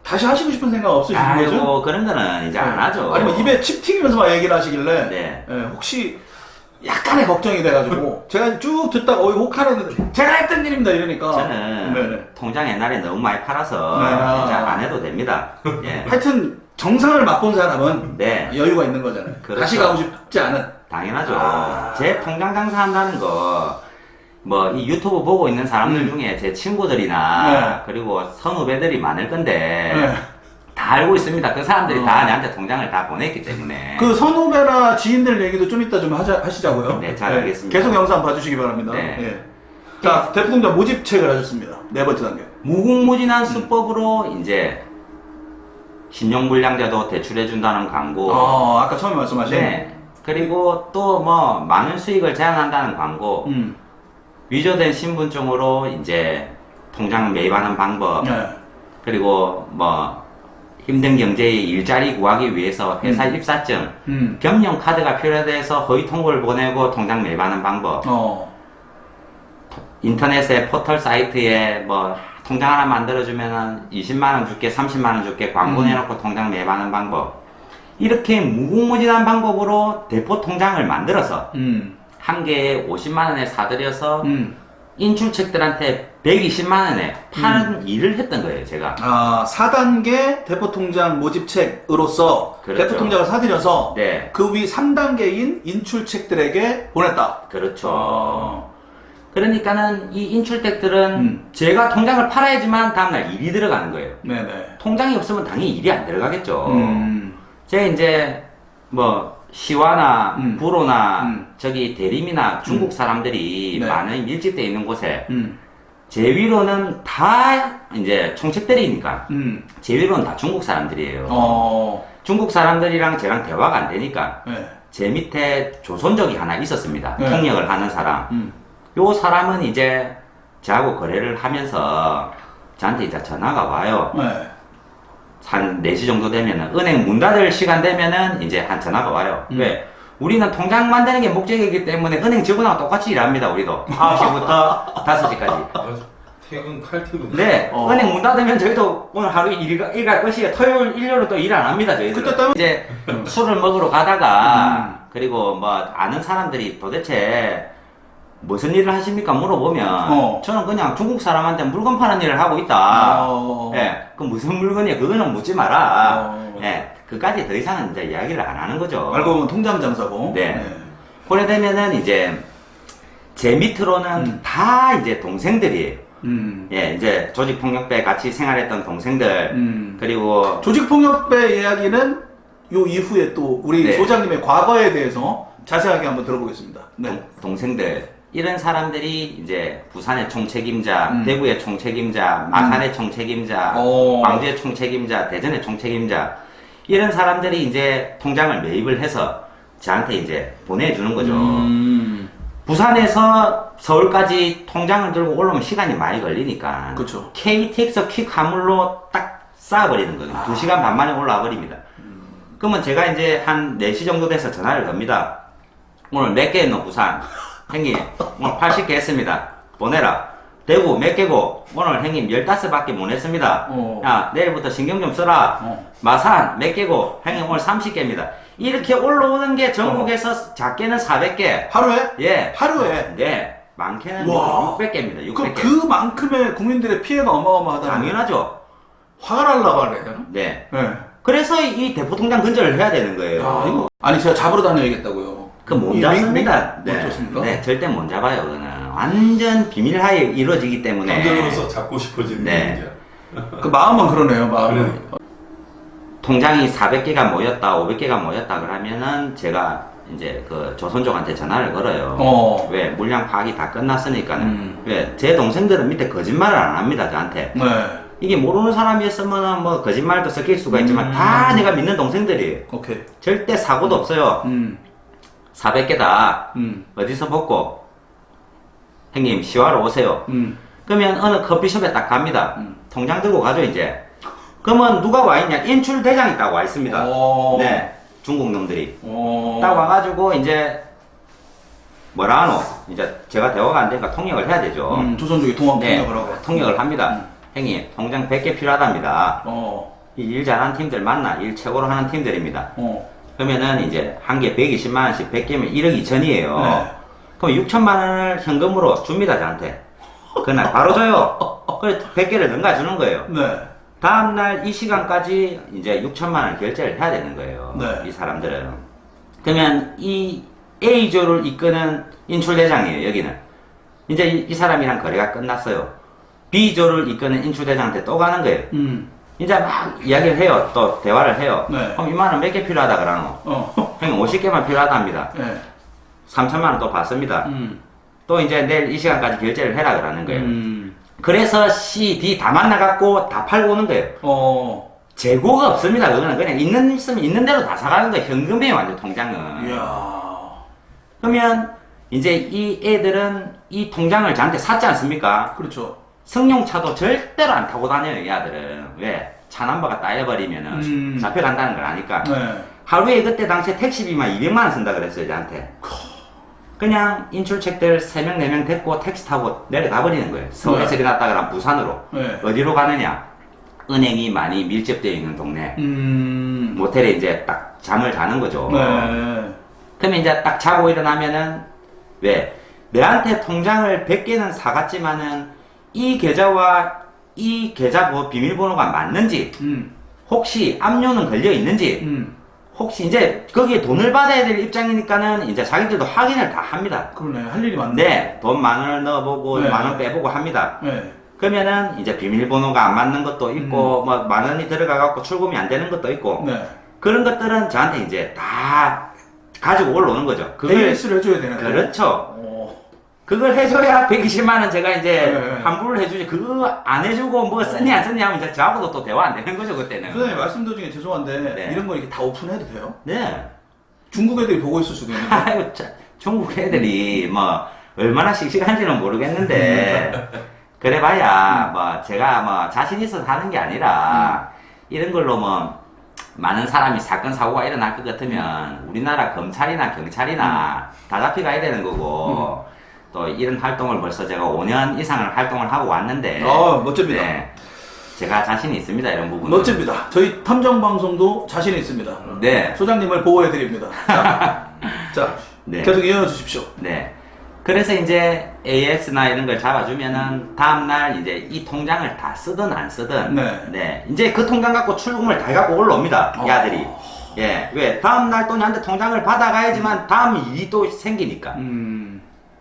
다시 하시고 싶은 생각 없으신 거죠? 아이고, 그런 거는 이제 안 하죠. 아니면 입에 칩 튀기면서 막 얘기를 하시길래 네. 혹시 약간의 걱정이 돼가지고 제가 쭉 듣다가 혹하는데 제가 했던 일입니다 이러니까 저는 네네. 통장 옛날에 너무 많이 팔아서 네. 이제 안 해도 됩니다. 예. 하여튼 정상을 맛본 사람은 네. 여유가 있는 거잖아요. 그렇죠. 다시 가고 싶지 않은. 당연하죠. 제 통장 장사한다는 거, 뭐, 이 유튜브 보고 있는 사람들 중에 제 친구들이나, 네. 그리고 선후배들이 많을 건데, 네. 다 알고 있습니다. 그 사람들이 다 나한테 통장을 다 보냈기 때문에. 그 선후배나 지인들 얘기도 좀 이따 좀 하시자고요. 네, 잘 알겠습니다. 계속 영상 봐주시기 바랍니다. 네. 예. 자, 대포통장 모집책을 하셨습니다. 네 번째 단계. 무궁무진한 수법으로 이제, 신용불량자도 대출해준다는 광고. 아까 처음에 말씀하신. 네. 그리고 또 뭐, 많은 수익을 제한한다는 광고. 위조된 신분증으로 이제, 통장 매입하는 방법. 네. 그리고 뭐 힘든 경제에 일자리 구하기 위해서 회사 입사증, 겸용 카드가 필요해서 허위 통보를 보내고 통장 매입하는 방법, 인터넷에 포털 사이트에 뭐 통장 하나 만들어주면은 20만원 줄게, 30만원 줄게 광고 내놓고 통장 매입하는 방법. 이렇게 무궁무진한 방법으로 대포 통장을 만들어서 한 개에 50만원에 사들여서 인출책들한테 120만원에 파는 일을 했던 거예요, 제가. 4단계 대포통장 모집책으로서 그렇죠. 대포통장을 사들여서 네. 그 위 3단계인 인출책들에게 보냈다. 그렇죠. 그러니까는 이 인출책들은 제가 통장을 팔아야지만 다음날 일이 들어가는 거예요. 네네. 통장이 없으면 당연히 일이 안 들어가겠죠. 제가 이제 뭐 시와나 부로나 저기 대림이나 중국 사람들이 네. 많은 밀집되어 있는 곳에 제 위로는 다 이제 총책들이니까 제 위로는 다 중국 사람들이에요. 중국 사람들이랑 저랑 대화가 안 되니까 네. 제 밑에 조선족이 하나 있었습니다. 네. 통역을 하는 사람. 요 사람은 이제 저하고 거래를 하면서 저한테 이제 전화가 와요. 네. 한 4시 정도 되면은, 은행 문 닫을 시간 되면은 이제 한 전화가 와요. 왜? 우리는 통장 만드는 게 목적이기 때문에 은행 직원하고 똑같이 일합니다, 우리도. 9시부터 5시까지. 퇴근 칼퇴근. 네, 은행 문 닫으면 저희도 오늘 하루 일갈 것이에요. 토요일, 일요일은 또 일 안 합니다, 저희들. 그때 때문에 이제 술을 먹으러 가다가, 그리고 뭐 아는 사람들이 도대체 무슨 일을 하십니까? 물어보면, 저는 그냥 중국 사람한테 물건 파는 일을 하고 있다. 예, 그 무슨 물건이야? 그거는 묻지 마라. 예, 그까지 더 이상은 이제 이야기를 안 하는 거죠. 알고 보면 통장 장사고. 네. 그래 되면은 이제 제 밑으로는 다 이제 동생들이에요. 예, 이제 조직폭력배 같이 생활했던 동생들, 그리고 조직폭력배 이야기는 요 이후에 또 우리 네. 소장님의 과거에 대해서 자세하게 한번 들어보겠습니다. 네. 동생들, 이런 사람들이 이제 부산의 총책임자, 대구의 총책임자, 마산의 총책임자, 오. 광주의 총책임자, 대전의 총책임자, 이런 사람들이 이제 통장을 매입을 해서 저한테 이제 보내주는 거죠. 부산에서 서울까지 통장을 들고 올라오면 시간이 많이 걸리니까 그쵸. KTX 퀵 화물로 딱 쌓아버리는 거예요. 2시간 반 만에 올라와 버립니다. 그러면 제가 이제 한 4시 정도 돼서 전화를 겁니다. 오늘 몇 개 했노 부산? 형님 오늘 80개 했습니다. 보내라. 대구 몇 개고? 오늘 형님 15밖에 못 했습니다. 야 내일부터 신경 좀 써라. 마산 몇 개고? 형님 오늘 30개입니다. 이렇게 올라오는 게 전국에서 작게는 400개. 하루에? 예. 하루에? 네. 많게는 와. 600개입니다. 그, 600개. 그만큼의 국민들의 피해가 어마어마하다. 당연하죠. 화가 날라고 하네. 네. 네. 그래서 이 대포통장 근절을 해야 되는 거예요. 이거. 아니, 제가 잡으러 다녀야겠다고요. 그 못 이 잡습니다. 못 잡습니까? 네, 절대 못 잡아요. 그거는 완전 비밀하에 이루어지기 때문에. 남자로서 잡고 싶어지는 네. 문제야. 그 마음만 그러네요, 마음은. 그러니까. 통장이 400개가 모였다, 500개가 모였다 그러면은 제가 이제 그 조선족한테 전화를 걸어요. 왜 물량 파악이 다 끝났으니까는. 왜 제 동생들은 밑에 거짓말을 안 합니다, 저한테. 네. 이게 모르는 사람이었으면은 뭐 거짓말도 섞일 수가 있지만 다 내가 믿는 동생들이에요. 오케이. 절대 사고도 없어요. 400개다. 어디서 벗고? 형님, 시화로 오세요. 그러면 어느 커피숍에 딱 갑니다. 통장 들고 가죠, 이제. 그러면 누가 와 있냐? 인출 대장이 딱 와 있습니다. 네. 중국 놈들이. 딱 와가지고, 이제, 뭐라 하노? 이제 제가 대화가 안 되니까 통역을 해야 되죠. 조선족이 통합 네. 통역을 하고. 통역을 합니다. 형님, 통장 100개 필요하답니다. 이 일 잘하는 팀들 맞나? 일 최고로 하는 팀들입니다. 그러면은 이제 한 개 120만원씩 100개면 1억 2천이에요. 네. 그럼 6천만 원을 현금으로 줍니다, 저한테. 그날 바로 줘요. 그래 100개를 넘가주는 거예요. 네. 다음날 이 시간까지 이제 6천만 원 결제를 해야 되는 거예요. 네. 이 사람들은. 그러면 이 A조를 이끄는 인출대장이에요, 여기는. 이제 이 사람이랑 거래가 끝났어요. B조를 이끄는 인출대장한테 또 가는 거예요. 이제 막 이야기를 해요. 또 대화를 해요. 네. 그럼 이만 원 몇 개 필요하다 그러노? 형님 50개만 필요하답니다. 네. 3천만 원 또 받습니다. 또 이제 내일 이 시간까지 결제를 해라 그러는 거예요. 그래서 C, D 다 만나갖고 다 팔고 오는 거예요. 재고가 없습니다. 그거는 그냥 있으면 있는 대로 다 사가는 거예요. 현금이에요, 완전 통장은. 이야. 그러면 이제 이 애들은 이 통장을 저한테 샀지 않습니까? 그렇죠. 승용차도 절대로 안 타고 다녀요, 이 아들은. 왜? 차 넘버가 따여버리면은 잡혀간다는 걸 아니까. 네. 하루에 그때 당시에 택시비만 200만 원 쓴다 그랬어요, 저한테. 그냥 인출책들 3명, 4명 데리고 택시 타고 내려가 버리는 거예요. 서울에서 네. 일어났다 그러면 부산으로. 네. 어디로 가느냐? 은행이 많이 밀집되어 있는 동네. 모텔에 이제 딱 잠을 자는 거죠. 네. 그러면 이제 딱 자고 일어나면은, 왜? 내한테 통장을 100개는 사갔지만은, 이 계좌와 이 계좌 비밀번호가 맞는지, 혹시 압류는 걸려 있는지, 혹시 이제 거기에 돈을 받아야 될 입장이니까는 이제 자기들도 확인을 다 합니다. 그러네. 할 일이 많네. 네, 돈 10,000원을 넣어보고 네. 10,000원 빼보고 합니다. 네. 그러면은 이제 비밀번호가 안 맞는 것도 있고, 뭐 10,000원이 들어가갖고 출금이 안 되는 것도 있고, 네. 그런 것들은 저한테 이제 다 가지고 올라오는 거죠. 그걸 AS를 해줘야 되는 거예요. 그렇죠. 그걸 해줘야 120만원 제가 이제 네. 환불을 해주지. 그거 안 해주고 뭐 썼니 안 썼니 하면 이제 저하고도 또 대화 안 되는 거죠, 그때는. 선생님 말씀 도중에 죄송한데 네. 이런 거 이렇게 다 오픈해도 돼요? 네. 중국 애들이 보고 있을 수도 있는데. 아이고, 중국 애들이 뭐 얼마나 씩씩한지는 모르겠는데 그래봐야 뭐 제가 뭐 자신 있어서 하는 게 아니라 이런 걸로 뭐 많은 사람이 사건 사고가 일어날 것 같으면 우리나라 검찰이나 경찰이나 다 잡혀가야 되는 거고 또 이런 활동을 벌써 제가 5년 이상을 활동을 하고 왔는데 멋집니다. 네, 제가 자신이 있습니다, 이런 부분. 멋집니다. 저희 탐정 방송도 자신 있습니다. 네. 소장님을 보호해 드립니다. 자, 네. 계속 이어가 주십시오. 네. 그래서 이제 AS나 이런 걸 잡아주면은 다음날 이제 이 통장을 다 쓰든 안 쓰든 네. 이제 그 통장 갖고 출금을 다 갖고 올라옵니다, 이 아들이. 예. 왜? 다음날 또 나한테 통장을 받아가야지만 다음 일이 또 생기니까.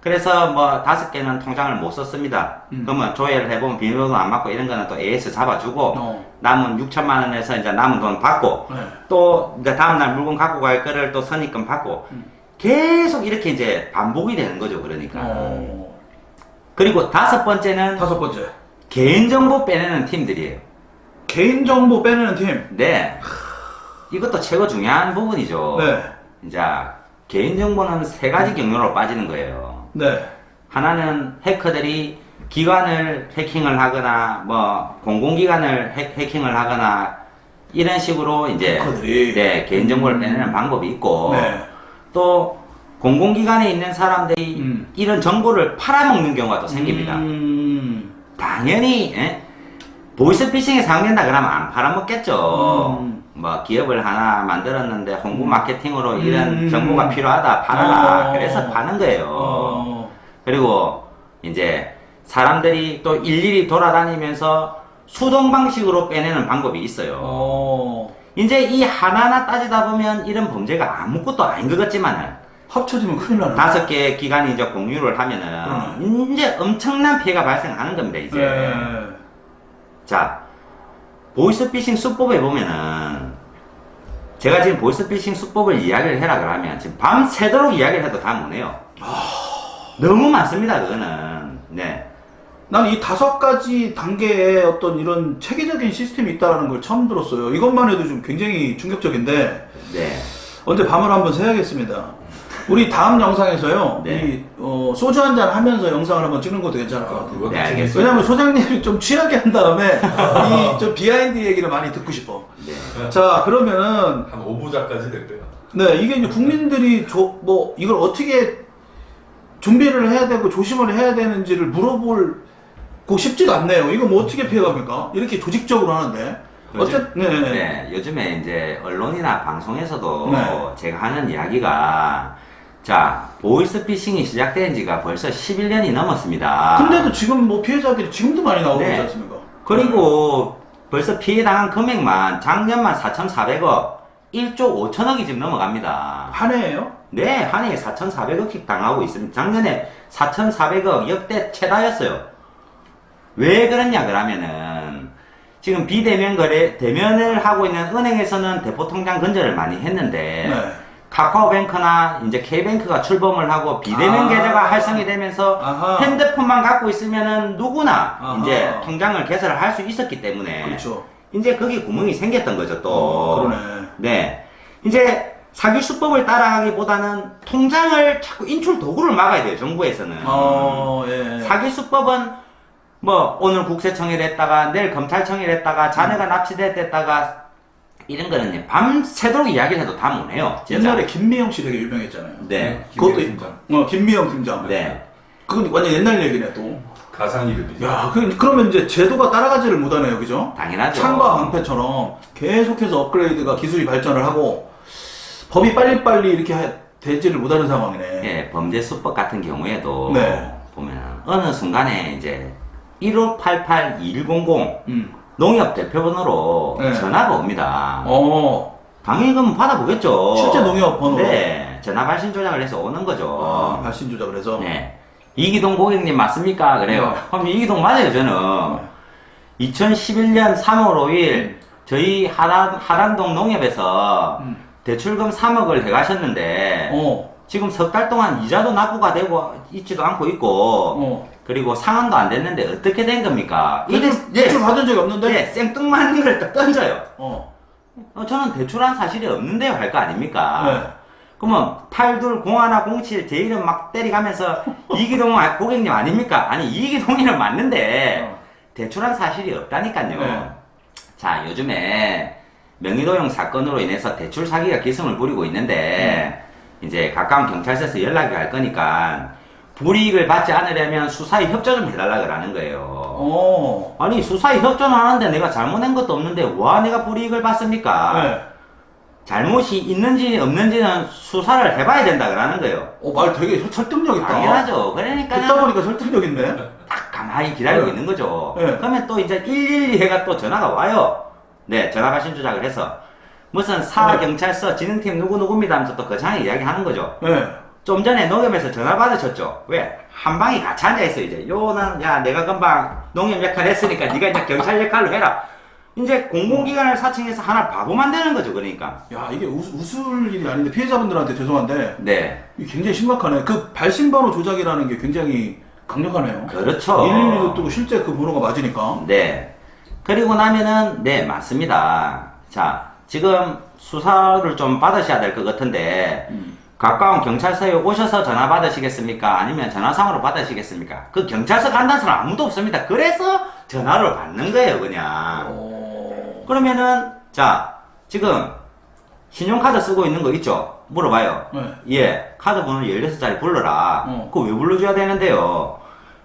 그래서 뭐 5개는 통장을 못 썼습니다. 그러면 조회를 해보면 비밀번호 안 맞고 이런 거는 또 AS 잡아주고 남은 6천만 원에서 이제 남은 돈 받고 네. 또 이제 다음날 물건 갖고 갈 거를 또 선입금 받고 계속 이렇게 이제 반복이 되는 거죠. 그러니까. 그리고 5번째는 5번째. 개인정보 빼내는 팀들이에요. 개인정보 빼내는 팀. 네. 이것도 최고 중요한 부분이죠. 네. 이제 개인정보는 3가지 경로로 빠지는 거예요. 네. 하나는 해커들이 기관을 해킹을 하거나 뭐 공공기관을 해킹을 하거나 이런 식으로 이제 해커들이. 네, 개인정보를 빼내는 방법이 있고 네. 또 공공기관에 있는 사람들이 이런 정보를 팔아먹는 경우가 또 생깁니다. 당연히 보이스피싱에 사용된다 그러면 안 팔아먹겠죠. 뭐 기업을 하나 만들었는데 홍보 마케팅으로 이런 정보가 필요하다 팔아라 그래서 파는 거예요. 그리고 이제 사람들이 또 일일이 돌아다니면서 수동 방식으로 빼내는 방법이 있어요. 이제 이 하나하나 따지다 보면 이런 범죄가 아무것도 아닌 것 같지만은 합쳐지면 큰일 나네. 5개 기관이 이제 공유를 하면은 이제 엄청난 피해가 발생하는 겁니다. 이제 네. 자 보이스피싱 수법에 보면은 제가 지금 보이스피싱 수법을 이야기를 해라 그러면 지금 밤새도록 이야기를 해도 다 못해요. 너무 많습니다. 그거는. 네. 난 이 5가지 단계의 어떤 이런 체계적인 시스템이 있다는 걸 처음 들었어요. 이것만 해도 좀 굉장히 충격적인데 네. 언제 밤을 한번 새야겠습니다. 우리 다음 영상에서요. 네. 소주 한잔 하면서 영상을 한번 찍는 것도 괜찮을 것 같아요. 그것도 네, 알겠습니다. 재밌어요. 왜냐면 소장님이 좀 취하게 한 다음에 이 좀 비하인드 얘기를 많이 듣고 싶어. 네. 자, 그러면은 한 5부작까지 됐대요. 네, 이게 이제 국민들이 뭐 이걸 어떻게 준비를 해야 되고 조심을 해야 되는지를 물어보고 싶지가 않네요. 이거 뭐 어떻게 피해갑니까? 이렇게 조직적으로 하는데. 요즘, 네. 네, 요즘에 이제 언론이나 방송에서도 네. 제가 하는 이야기가 자 보이스피싱이 시작된 지가 벌써 11년이 넘었습니다. 근데도 지금 뭐 피해자들이 지금도 많이 나오고 네. 있지 않습니까? 그리고 벌써 피해당한 금액만 작년만 4,400억 1조 5천억이 지금 넘어갑니다. 한 해예요? 네, 한 해에 4,400억씩 당하고 있습니다. 작년에 4,400억 역대 최다였어요. 왜 그러냐 그러면은 지금 비대면 거래 대면을 하고 있는 은행에서는 대포 통장 건전을 많이 했는데 네. 카카오뱅크나 이제 K뱅크가 출범을 하고 비대면 계좌가 활성이 되면서 아하. 핸드폰만 갖고 있으면은 누구나 아하. 이제 통장을 개설을 할 수 있었기 때문에 그렇죠. 이제 거기 구멍이 생겼던 거죠 또. 그러네. 네. 이제 사기 수법을 따라가기보다는 통장을 자꾸 인출 도구를 막아야 돼요 정부에서는. 예. 사기 수법은 뭐 오늘 국세청에 냈다가 내일 검찰청에 냈다가 자네가 납치됐다가 이런 거는 밤새도록 이야기를 해도 다 못해요. 진짜. 옛날에 김미영 씨 되게 유명했잖아요. 네. 그것도 팀장. 김미영 팀장. 네. 그건 완전 옛날 얘기네 또. 가상 이름이죠. 야, 그러면 이제 제도가 따라가지를 못하네요, 그죠? 당연하죠. 창과 방패처럼 계속해서 업그레이드가 기술이 발전을 하고 법이 빨리빨리 이렇게 되지를 못하는 상황이네. 예, 범죄 수법 같은 경우에도 네. 보면 어느 순간에 이제 1588-2100 음. 농협 대표번호로 네. 전화가 옵니다. 어. 당연히 그럼 받아보겠죠. 실제 농협 번호로. 네. 전화 발신 조작을 해서 오는 거죠. 발신 조작을 해서. 네. 이기동 고객님 맞습니까? 그래요. 네. 그럼 이기동 맞아요, 저는. 2011년 3월 5일 저희 하단동 농협에서 대출금 3억을 해가셨는데 지금 석 달 동안 이자도 납부가 되고 있지도 않고 있고 그리고 상환도 안 됐는데 어떻게 된 겁니까? 대출 받은 적이 없는데? 네, 생뚱맞는 걸 딱 던져요. 저는 대출한 사실이 없는데요 할 거 아닙니까? 네. 그러면 820107 제 이름 막 때리가면서 이기동 고객님 아닙니까? 아니 이기동이는 맞는데 대출한 사실이 없다니까요. 네. 자 요즘에 명의도용 사건으로 인해서 대출 사기가 기승을 부리고 있는데 이제 가까운 경찰서에서 연락이 갈 거니까 불이익을 받지 않으려면 수사에 협조 좀 해달라 그러는 거예요. 아니 수사에 협조는 하는데 내가 잘못한 것도 없는데 와 내가 불이익을 받습니까? 네. 잘못이 있는지 없는지는 수사를 해봐야 된다 그러는 거예요. 말 되게 설득력 있다. 당연하죠. 그러니까 듣다 보니까 설득력 있네. 딱 가만히 기다리고 네. 있는 거죠. 네. 그러면 또 이제 112 해가 또 전화가 와요. 네, 전화 발신 조작을 해서 무슨 사경찰서 진흥팀 누구누구입니다 하면서 또 거창하게 이야기하는 거죠. 네. 좀 전에 농협에서 전화 받으셨죠? 왜? 한 방이 같이 앉아있어, 이제. 요는, 야, 내가 금방 농협 역할 했으니까 네가 이제 경찰 역할로 해라. 이제 공공기관을 사칭해서 하나 바보 만드는 거죠, 그러니까. 야, 이게 웃을 일이 아닌데 피해자분들한테 죄송한데 네. 이게 굉장히 심각하네. 그 발신번호 조작이라는 게 굉장히 강력하네요. 그렇죠. 112도 뜨고 실제 그 번호가 맞으니까. 네. 그리고 나면은, 네, 맞습니다. 자, 지금 수사를 좀 받으셔야 될 것 같은데, 가까운 경찰서에 오셔서 전화 받으시겠습니까? 아니면 전화상으로 받으시겠습니까? 그 경찰서 간다는 사람 아무도 없습니다. 그래서 전화를 받는 거예요, 그냥. 그러면은, 자, 지금, 신용카드 쓰고 있는 거 있죠? 물어봐요. 네. 예, 카드 번호 16자리 불러라. 그거 왜 불러줘야 되는데요?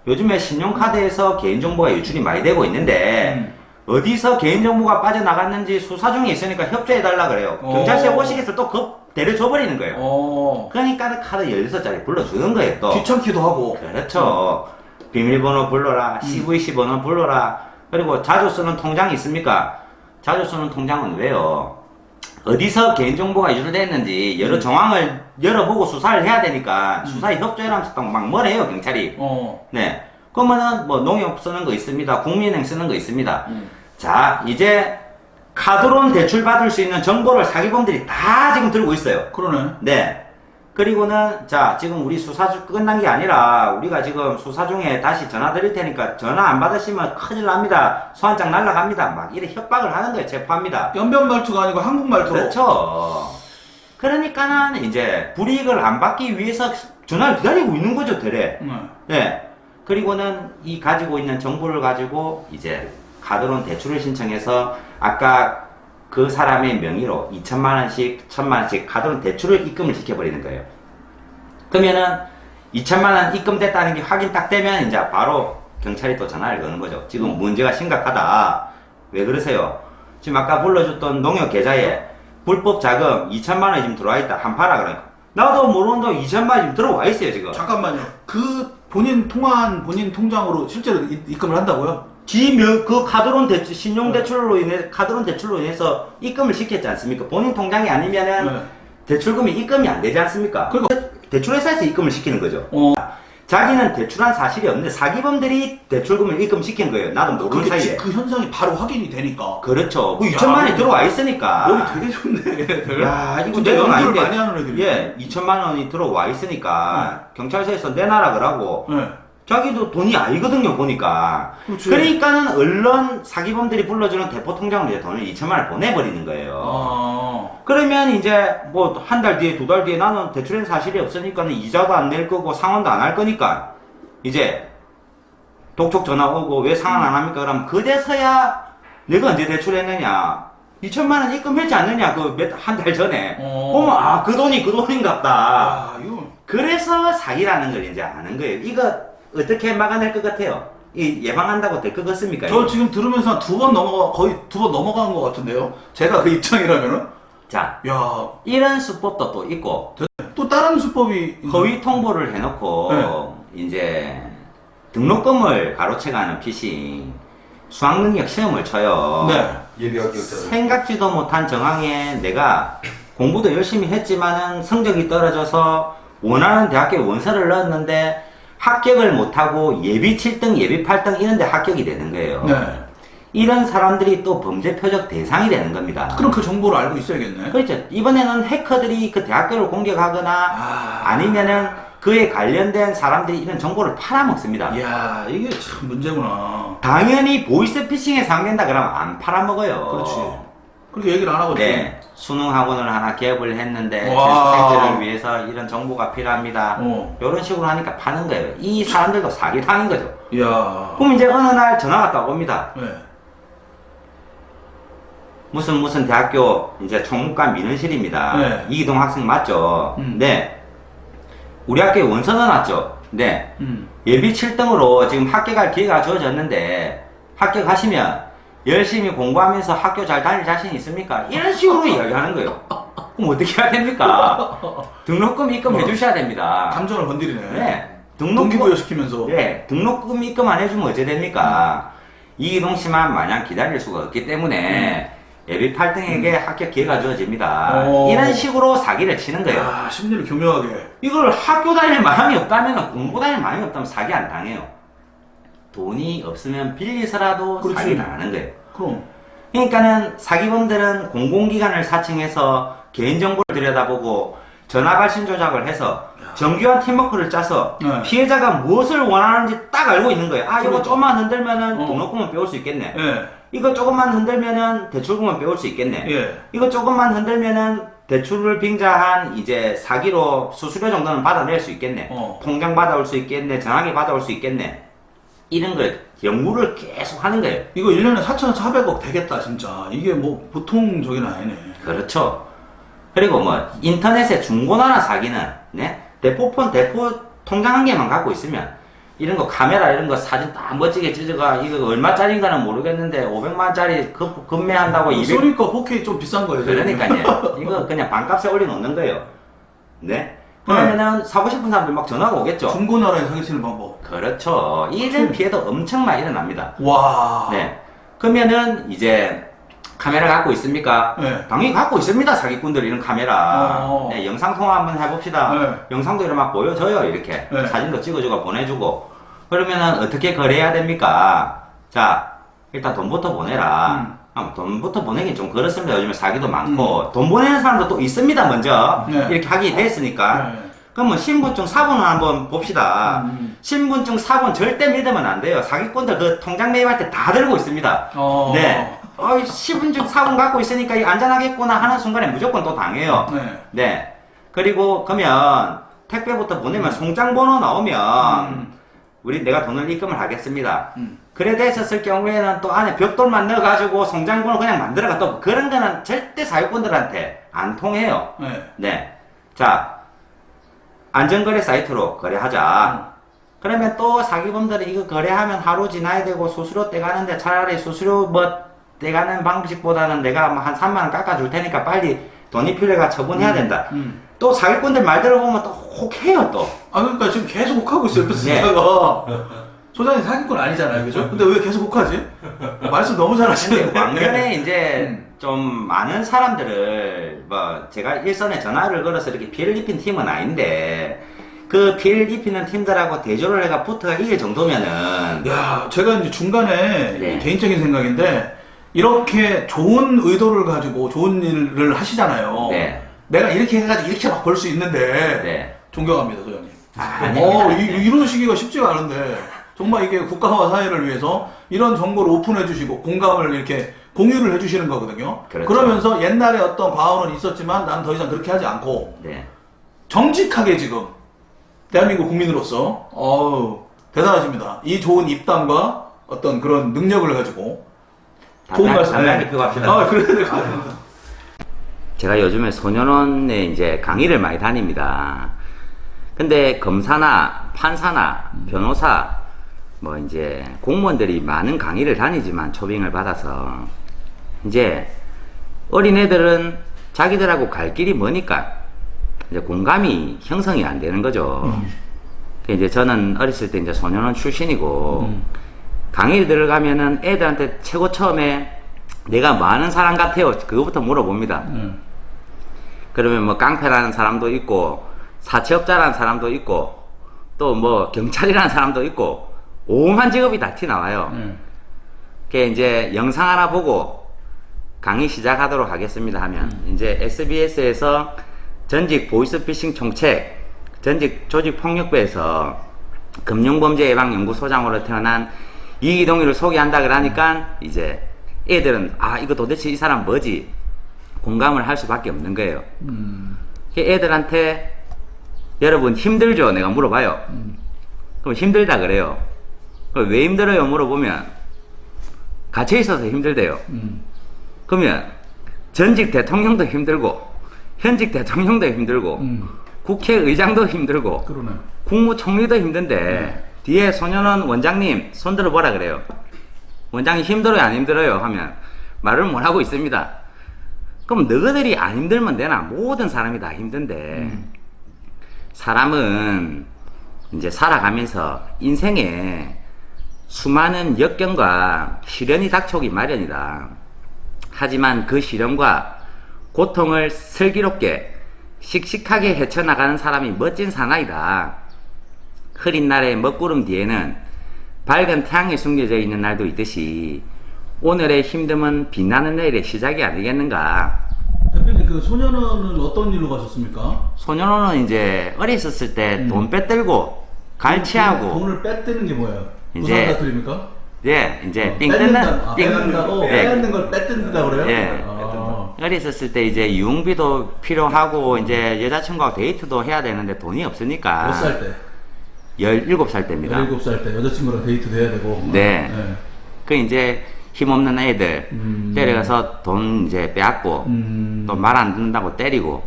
요즘에 신용카드에서 개인정보가 유출이 많이 되고 있는데, 어디서 개인정보가 빠져나갔는지 수사 중에 있으니까 협조해달라 그래요. 경찰서에 오시겠어 또 데려줘버리는 거예요. 그러니까 카드 16자리 불러주는 거예요, 또. 귀찮기도 하고. 그렇죠. 비밀번호 불러라, CVC 번호 불러라, 그리고 자주 쓰는 통장이 있습니까? 자주 쓰는 통장은 왜요? 어디서 개인정보가 유출됐는지 여러 정황을 열어보고 수사를 해야 되니까 수사에 협조해라면서 막 뭐래요, 경찰이. 네. 그러면은 뭐 농협 쓰는 거 있습니다. 국민은행 쓰는 거 있습니다. 자, 이제 카드론 대출 받을 수 있는 정보를 사기범들이 다 지금 들고 있어요. 그러네. 네. 그리고는 자, 지금 우리 수사 끝난 게 아니라 우리가 지금 수사 중에 다시 전화 드릴 테니까 전화 안 받으시면 큰일 납니다. 소환장 날라갑니다. 막 이래 협박을 하는 거예요. 체포합니다. 연변 말투가 아니고 한국 말투로. 그렇죠. 그러니까는 이제 불이익을 안 받기 위해서 전화를 기다리고 있는 거죠, 대래. 네. 그리고는 이 가지고 있는 정보를 가지고 이제 카드론 대출을 신청해서 아까 그 사람의 명의로 2천만 원씩, 1천만 원씩 카드론 대출을 입금을 시켜버리는 거예요. 그러면은 2천만 원 입금됐다는 게 확인 딱 되면 이제 바로 경찰이 또 전화를 거는 거죠. 지금 문제가 심각하다. 왜 그러세요? 지금 아까 불러줬던 농협 계좌에 불법 자금 2천만 원이 지금 들어와 있다. 한 파라 그러니까. 나도 모르는 동 2천만 원이 지금 들어와 있어요, 지금. 잠깐만요. 그 본인 통화한 본인 통장으로 실제로 입금을 한다고요? 그 카드론 대출, 신용대출로 카드론 대출로 인해서 입금을 시켰지 않습니까? 본인 통장이 아니면은 대출금이 입금이 안 되지 않습니까? 그러니까 대출회사에서 입금을 시키는 거죠. 자기는 대출한 사실이 없는데 사기범들이 대출금을 입금시킨 거예요. 나도 모르는 사이에. 그 현상이 바로 확인이 되니까. 그렇죠. 그 2천만 원이 들어와 있으니까. 머리 되게 좋네, 얘네들. 야, 이거 진짜 내돈 연구를 아닌데. 많이 하는 애들이. 예, 2천만 원이 들어와 있으니까 경찰서에서 내놔라 그러고. 자기도 돈이 아니거든요, 보니까. 그렇지. 그러니까는 언론 사기범들이 불러주는 대포 통장으로 이제 돈을 2천만 원을 보내버리는 거예요. 그러면 이제 뭐 한 달 뒤에, 두 달 뒤에 나는 대출한 사실이 없으니까는 이자도 안 낼 거고 상환도 안 할 거니까 이제 독촉 전화 오고 왜 상환 안 합니까? 그러면 그제서야 내가 언제 대출했느냐. 2천만 원 입금했지 않느냐, 한 달 전에. 보면, 아, 그 돈인갑다. 그래서 사기라는 걸 이제 아는 거예요. 이거 어떻게 막아낼 것 같아요? 예방한다고 될 것 같습니까? 저 지금 들으면서 거의 두 번 넘어간 것 같은데요? 제가 그 입장이라면은? 자, 야, 이런 수법도 또 있고, 또 다른 수법이. 허위 통보를 해놓고, 이제, 등록금을 가로채가는 피싱, 수학능력 시험을 쳐요. 예비학교 때. 생각지도 못한 정황에 내가 공부도 열심히 했지만은 성적이 떨어져서 원하는 대학교에 원서를 넣었는데 합격을 못하고 예비 7등, 예비 8등 이런데 합격이 되는 거예요. 이런 사람들이 또 범죄 표적 대상이 되는 겁니다. 그럼 그 정보를 알고 있어야겠네. 그렇죠. 이번에는 해커들이 그 대학교를 공격하거나 아니면은 그에 관련된 사람들이 이런 정보를 팔아먹습니다. 이야, 이게 참 문제구나. 당연히 보이스피싱에 사용된다 그러면 안 팔아먹어요. 그렇지. 그렇게 얘기를 안 하거든요. 네. 수능 학원을 하나 개업을 했는데 와. 재수생들을 위해서 이런 정보가 필요합니다. 이런 식으로 하니까 파는 거예요. 이 사람들도 사기당인 거죠. 이야. 그럼 이제 어느 날 전화가 딱 옵니다. 네. 무슨 대학교 이제 총무관 민원실입니다. 네. 이기동 학생 맞죠? 네. 우리 학교에 원서 넣어놨죠? 네. 예비 7등으로 지금 합격할 기회가 주어졌는데 합격하시면 열심히 공부하면서 학교 잘 다닐 자신 있습니까? 이런 식으로 이야기하는 거예요. 그럼 어떻게 해야 됩니까? 등록금 입금해 주셔야 됩니다. 감정을 건드리네. 네. 동기부여 시키면서. 네. 등록금 입금 안 해주면 어째 됩니까? 이기동 씨만 마냥 기다릴 수가 없기 때문에 예비 8등에게 합격 기회가 주어집니다. 오. 이런 식으로 사기를 치는 거예요. 야, 심리를 교묘하게. 이걸 학교 다닐 마음이 없다면, 공부 다닐 마음이 없다면 사기 안 당해요. 돈이 없으면 빌리서라도 그렇지. 사기를 하는 거예요. 그럼. 그러니까는 사기범들은 공공기관을 사칭해서 개인정보를 들여다보고 전화 발신 조작을 해서 정교한 팀워크를 짜서 네. 피해자가 무엇을 원하는지 딱 알고 있는 거예요. 아, 이거 그렇죠. 조금만 흔들면은 어. 등록금은 빼올 수 있겠네. 예. 이거 조금만 흔들면은 대출금은 빼올 수 있겠네. 예. 이거 조금만 흔들면은 대출을 빙자한 이제 사기로 수수료 정도는 받아낼 수 있겠네. 통장 받아올 수 있겠네. 전화기 받아올 수 있겠네. 이런 걸 연구를 계속 하는 거예요. 이거 1년에 4,400억 되겠다, 진짜. 이게 뭐 보통 저기는 아니네. 그렇죠. 그리고 뭐 인터넷의 중고나라 사기는 네? 대포폰 대포 통장 한 개만 갖고 있으면 이런 거 카메라 이런 거 사진 딱 멋지게 찍어가 이거 얼마짜리인가는 모르겠는데 500만원짜리 급매한다고 200. 소니 거 4K 좀 비싼 거예요. 그러니까요. 이거 그냥 반값에 올려놓는 거예요. 네? 그러면은 사고 싶은 사람들 막 전화가 오겠죠. 중고나라에 사기치는 방법. 그렇죠. 이런 피해도 엄청 많이 일어납니다. 와. 네. 그러면은 이제 카메라 갖고 있습니까? 네. 당연히 갖고 있습니다. 사기꾼들 이런 카메라. 네, 영상 통화 한번 해봅시다. 네. 영상도 이렇게 막 보여줘요. 이렇게 네. 사진도 찍어주고 보내주고. 그러면은 어떻게 거래해야 됩니까? 자, 일단 돈부터 보내라. 돈부터 보내긴 좀 그렇습니다. 요즘에 사기도 많고 돈 보내는 사람도 또 있습니다. 먼저 네. 이렇게 하게 됐으니까. 네. 그러면 신분증 사본을 한번 봅시다. 신분증 사본 절대 믿으면 안 돼요. 사기꾼들 그 통장 매입할 때 다 들고 있습니다. 네. 신분증 사본 갖고 있으니까 이거 안전하겠구나 하는 순간에 무조건 또 당해요. 네. 네. 그리고 그러면 택배부터 보내면 송장번호 나오면 우리 내가 돈을 입금을 하겠습니다. 그래대에서 쓸 경우에는 또 안에 벽돌만 넣어가지고 송장번호 그냥 만들어가 또 그런 거는 절대 사기꾼들한테 안 통해요. 네. 네. 자, 안전거래 사이트로 거래하자. 그러면 또 사기범들이 이거 거래하면 하루 지나야 되고 수수료 떼가는데 차라리 수수료 뭐 떼가는 방식보다는 내가 뭐 한 3만원 깎아줄 테니까 빨리 돈이 필요해가 처분해야 된다. 또 사기꾼들 말 들어보면 또 혹해요 또. 아, 그러니까 지금 계속 혹하고 있어요. 그 네. 쓰다가. 소장님 사기꾼 아니잖아요. 그죠? 근데 왜 계속 혹하지? 말씀 너무 근데 잘하시는데. 왕년에 이제 좀 많은 사람들을 뭐 제가 일선에 전화를 걸어서 이렇게 피해를 입힌 팀은 아닌데 그 피해를 입히는 팀들하고 대조를 해가 붙어가 이길 정도면은 야, 제가 이제 중간에 네. 개인적인 생각인데 이렇게 좋은 의도를 가지고 좋은 일을 하시잖아요. 네. 내가 이렇게 해가지고 이렇게 막 벌 수 있는데 네. 존경합니다, 소장님. 아닙니다. 이러시기가 쉽지가 않은데 정말 이게 국가와 사회를 위해서 이런 정보를 오픈해 주시고 공감을 이렇게 공유를 해 주시는 거거든요. 그렇죠. 그러면서 옛날에 어떤 과언은 있었지만 나는 더 이상 그렇게 하지 않고 네. 정직하게 지금 대한민국 국민으로서 대단하십니다. 이 좋은 입담과 어떤 그런 능력을 가지고 좋은 말씀. 단단히 표갑시다. 아, 그래. 제가 요즘에 소년원에 이제 강의를 많이 다닙니다. 근데 검사나 판사나 변호사 뭐 이제 공무원들이 많은 강의를 다니지만 초빙을 받아서 이제 어린애들은 자기들하고 갈 길이 머니까 이제 공감이 형성이 안 되는 거죠. 이제 저는 어렸을 때 이제 소년원 출신이고 강의를 들어가면은 애들한테 최고 처음에 내가 뭐 하는 사람 같아요? 그거부터 물어봅니다. 그러면 뭐 깡패라는 사람도 있고 사채업자라는 사람도 있고 또 뭐 경찰이라는 사람도 있고 오만 직업이 다 튀나와요. 그게 이제 영상 하나 보고 강의 시작하도록 하겠습니다 하면 이제 SBS에서 전직 보이스피싱 총책, 전직 조직폭력배에서 금융범죄예방연구소장으로 태어난 이기동이를 소개한다 그러니까 이제 애들은 아 이거 도대체 이 사람 뭐지 공감을 할 수밖에 없는 거예요. 애들한테 여러분 힘들죠? 내가 물어봐요. 그럼 힘들다 그래요. 그럼 왜 힘들어요? 물어보면 갇혀 있어서 힘들대요. 그러면 전직 대통령도 힘들고 현직 대통령도 힘들고 국회의장도 힘들고 그러네. 국무총리도 힘든데 뒤에 소년원 원장님 손들어 보라 그래요. 원장님 힘들어요 안 힘들어요 하면 말을 못 하고 있습니다. 그럼 너희들이 안 힘들면 되나? 모든 사람이 다 힘든데 사람은 이제 살아가면서 인생에 수많은 역경과 시련이 닥쳐오기 마련이다. 하지만 그 시련과 고통을 슬기롭게 씩씩하게 헤쳐나가는 사람이 멋진 사나이다. 흐린 날의 먹구름 뒤에는 밝은 태양이 숨겨져 있는 날도 있듯이 오늘의 힘듦은 빛나는 내일의 시작이 아니겠는가. 대표님 그 소년원은 어떤 일로 가셨습니까? 소년원은 이제 어렸었을 때 돈 빼들고 갈취하고 돈을 빼뜨는 게 뭐예요? 이제- 부산사투리입니까? 예, 이제 삥 뜯는 빼는다고 예. 빼앗는 걸 빼뜬다 그래요? 예. 어렸었을 때 이제 유흥비도 필요하고 이제 여자친구하고 데이트도 해야 되는데 돈이 없으니까. 몇 살 때? 17살 때입니다. 17살 때 여자친구랑 데이트도 해야 되고. 네. 그 이제 힘없는 애들 데려가서 돈 이제 빼앗고 또 말 안 듣는다고 때리고.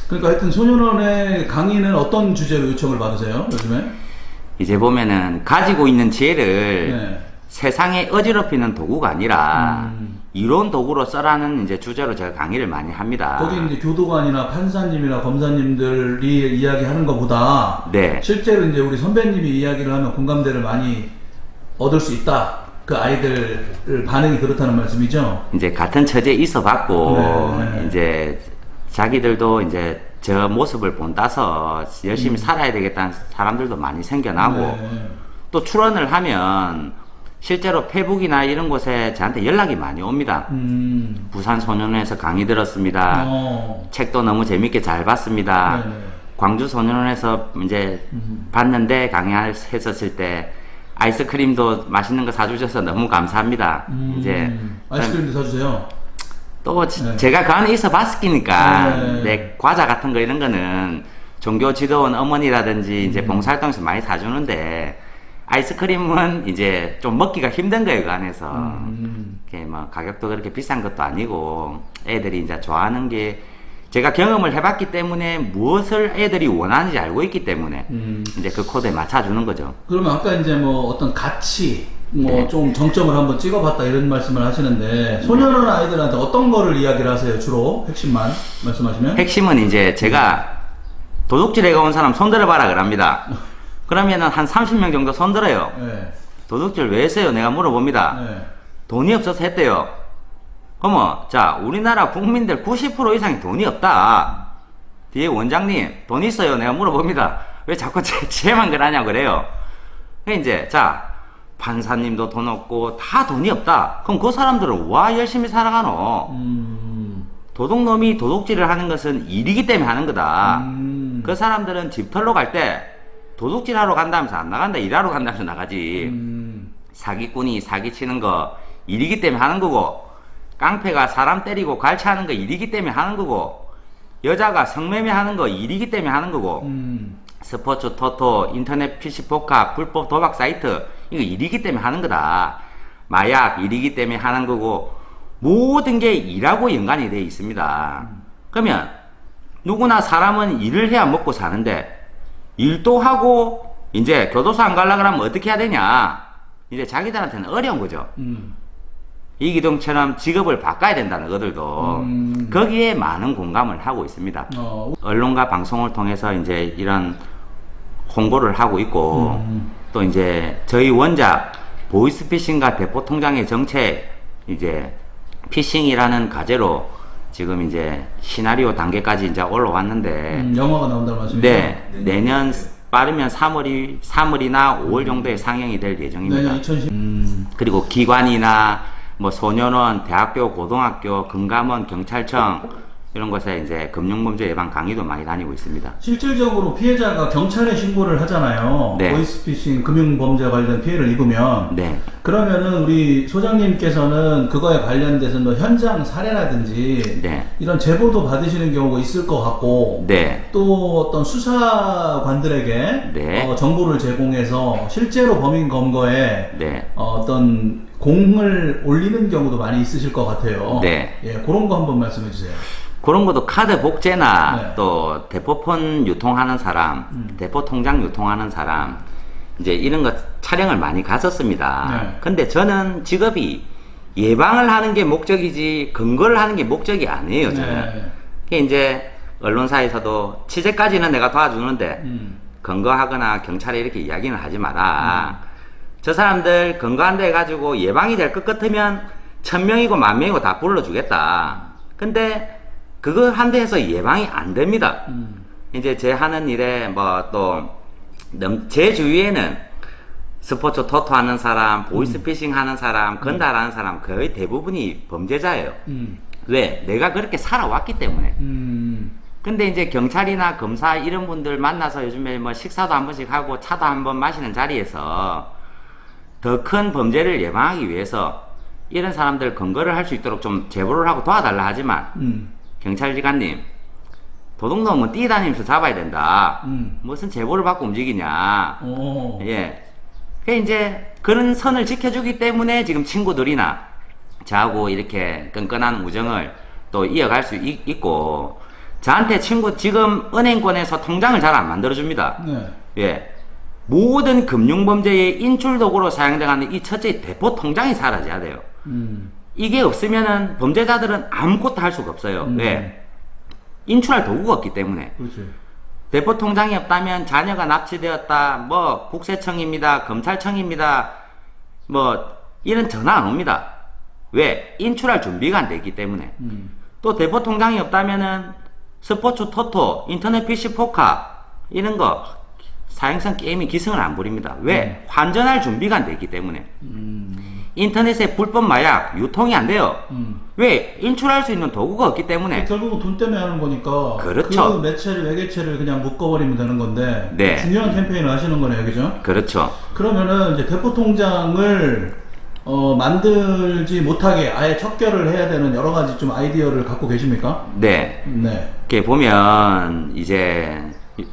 그러니까 하여튼 소년원의 강의는 어떤 주제로 요청을 받으세요? 요즘에? 이제 보면은 가지고 있는 지혜를 네. 세상에 어지럽히는 도구가 아니라 이로운 도구로 써라는 이제 주제로 제가 강의를 많이 합니다. 거기 이제 교도관이나 판사님이나 검사님들이 이야기하는 것보다 네. 실제로 이제 우리 선배님이 이야기를 하면 공감대를 많이 얻을 수 있다. 그 아이들 반응이 그렇다는 말씀이죠? 이제 같은 처지에 있어 봤고 네. 이제 자기들도 이제 저 모습을 본따서 열심히 살아야 되겠다는 사람들도 많이 생겨나고 네. 또 출연을 하면 실제로 페북이나 이런 곳에 저한테 연락이 많이 옵니다. 부산 소년원에서 강의 들었습니다. 책도 너무 재밌게 잘 봤습니다. 네. 광주 소년원에서 이제 봤는데 강의했었을 때 아이스크림도 맛있는 거 사주셔서 너무 감사합니다. 이제 아이스크림도 사주세요. 또 네. 제가 그 안에 있어 봤으니까 네. 내 과자 같은 거 이런 거는 종교 지도원 어머니라든지 이제 봉사활동에서 많이 사주는데 아이스크림은 이제 좀 먹기가 힘든 거예요, 그 안에서. 이렇게 뭐 가격도 그렇게 비싼 것도 아니고 애들이 이제 좋아하는 게 제가 경험을 해봤기 때문에 무엇을 애들이 원하는지 알고 있기 때문에 이제 그 코드에 맞춰주는 거죠. 그러면 아까 이제 뭐 어떤 가치, 뭐 네. 좀 정점을 한번 찍어봤다 이런 말씀을 하시는데 소년원 아이들한테 어떤 거를 이야기를 하세요? 주로 핵심만 말씀하시면? 핵심은 이제 제가 도둑질에 가온 사람 손들어봐라 그럽니다. 그러면은 한 30명 정도 손들어요. 네. 도둑질 왜 했어요? 내가 물어봅니다. 네. 돈이 없어서 했대요. 그러면 자 우리나라 국민들 90% 이상이 돈이 없다. 뒤에 원장님 돈 있어요? 내가 물어봅니다. 왜 자꾸 쟤만 그러냐 그래요. 이제 자 판사님도 돈 없고 다 돈이 없다. 그럼 그 사람들은 와 열심히 살아가노. 도둑놈이 도둑질을 하는 것은 일이기 때문에 하는 거다. 그 사람들은 집 털러 갈 때 도둑질하러 간다면서 안 나간다. 일하러 간다면서 나가지. 사기꾼이 사기치는 거 일이기 때문에 하는 거고 깡패가 사람 때리고 갈취하는 거 일이기 때문에 하는 거고 여자가 성매매 하는 거 일이기 때문에 하는 거고 스포츠 토토 인터넷 PC 포카 불법 도박 사이트 이거 일이기 때문에 하는 거다. 마약 일이기 때문에 하는 거고 모든 게 일하고 연관이 되어 있습니다. 그러면 누구나 사람은 일을 해야 먹고 사는데 일도 하고 이제 교도소 안 가려고 하면 어떻게 해야 되냐. 이제 자기들한테는 어려운 거죠. 이기동처럼 직업을 바꿔야 된다는 그들도 거기에 많은 공감을 하고 있습니다. 언론과 방송을 통해서 이제 이런 홍보를 하고 있고 또 이제 저희 원작 보이스피싱과 대포통장의 정책 이제 피싱이라는 과제로 지금 이제 시나리오 단계까지 이제 올라왔는데 영화가 나온다는 말씀이죠? 네, 내년 빠르면 3월이나 5월 정도에 상영이 될 예정입니다. 내년 2010. 그리고 기관이나 뭐 소년원, 대학교, 고등학교, 금감원, 경찰청 이런 곳에 이제 금융범죄 예방 강의도 많이 다니고 있습니다. 실질적으로 피해자가 경찰에 신고를 하잖아요. 네. 보이스피싱 금융범죄 관련 피해를 입으면. 네. 그러면은 우리 소장님께서는 그거에 관련돼서 뭐 현장 사례라든지 네. 이런 제보도 받으시는 경우가 있을 것 같고 네. 또 어떤 수사관들에게 네. 정보를 제공해서 실제로 범인 검거에 네. 어떤 공을 올리는 경우도 많이 있으실 것 같아요. 네. 예, 그런 거 한번 말씀해 주세요. 그런 것도 카드 복제나 네. 또 대포폰 유통하는 사람, 대포 통장 유통하는 사람, 이제 이런 것 촬영을 많이 갔었습니다. 네. 근데 저는 직업이 예방을 하는 게 목적이지 근거를 하는 게 목적이 아니에요, 저는. 네. 그게 이제 언론사에서도 취재까지는 내가 도와주는데 근거하거나 경찰에 이렇게 이야기는 하지 마라. 저 사람들 근거한다 해가지고 예방이 될 것 같으면 1000명이고 10,000명이고 다 불러주겠다. 근데 그거 한다 해서 예방이 안 됩니다. 이제 제 하는 일에 뭐 또 제 주위에는 스포츠 토토 하는 사람, 보이스피싱 하는 사람, 건달하는 사람 거의 대부분이 범죄자예요. 왜? 내가 그렇게 살아왔기 때문에. 근데 이제 경찰이나 검사 이런 분들 만나서 요즘에 뭐 식사도 한 번씩 하고 차도 한 번 마시는 자리에서 더 큰 범죄를 예방하기 위해서 이런 사람들 근거를 할 수 있도록 좀 제보를 하고 도와달라 하지만 경찰지관님 도둑놈은 뛰어다니면서 잡아야 된다. 무슨 제보를 받고 움직이냐. 예. 그 이제 그런 선을 지켜주기 때문에 지금 친구들이나 저하고 이렇게 끈끈한 우정을 또 이어갈 수 있고 저한테 친구 지금 은행권에서 통장을 잘 안 만들어줍니다. 네. 예. 모든 금융범죄의 인출도구로 사용되는 이 첫째 대포 통장이 사라져야 돼요. 이게 없으면은 범죄자들은 아무것도 할 수가 없어요. 왜? 인출할 도구가 없기 때문에. 그렇지. 대포 통장이 없다면 자녀가 납치되었다, 뭐 국세청입니다, 검찰청입니다, 뭐 이런 전화 안 옵니다. 왜? 인출할 준비가 안 되기 때문에. 또 대포 통장이 없다면은 스포츠 토토, 인터넷 PC 포카 이런 거 사행성 게임이 기승을 안 부립니다. 왜? 환전할 준비가 안 되기 때문에. 인터넷에 불법 마약 유통이 안 돼요. 왜? 인출할 수 있는 도구가 없기 때문에. 결국은 돈 때문에 하는 거니까 그렇죠. 그 매체를 매개체를 그냥 묶어버리면 되는 건데 네. 중요한 캠페인을 하시는 거네요, 그죠? 그렇죠. 그러면은 이제 대포 통장을 만들지 못하게 아예 척결을 해야 되는 여러 가지 좀 아이디어를 갖고 계십니까? 네. 네. 이렇게 보면 이제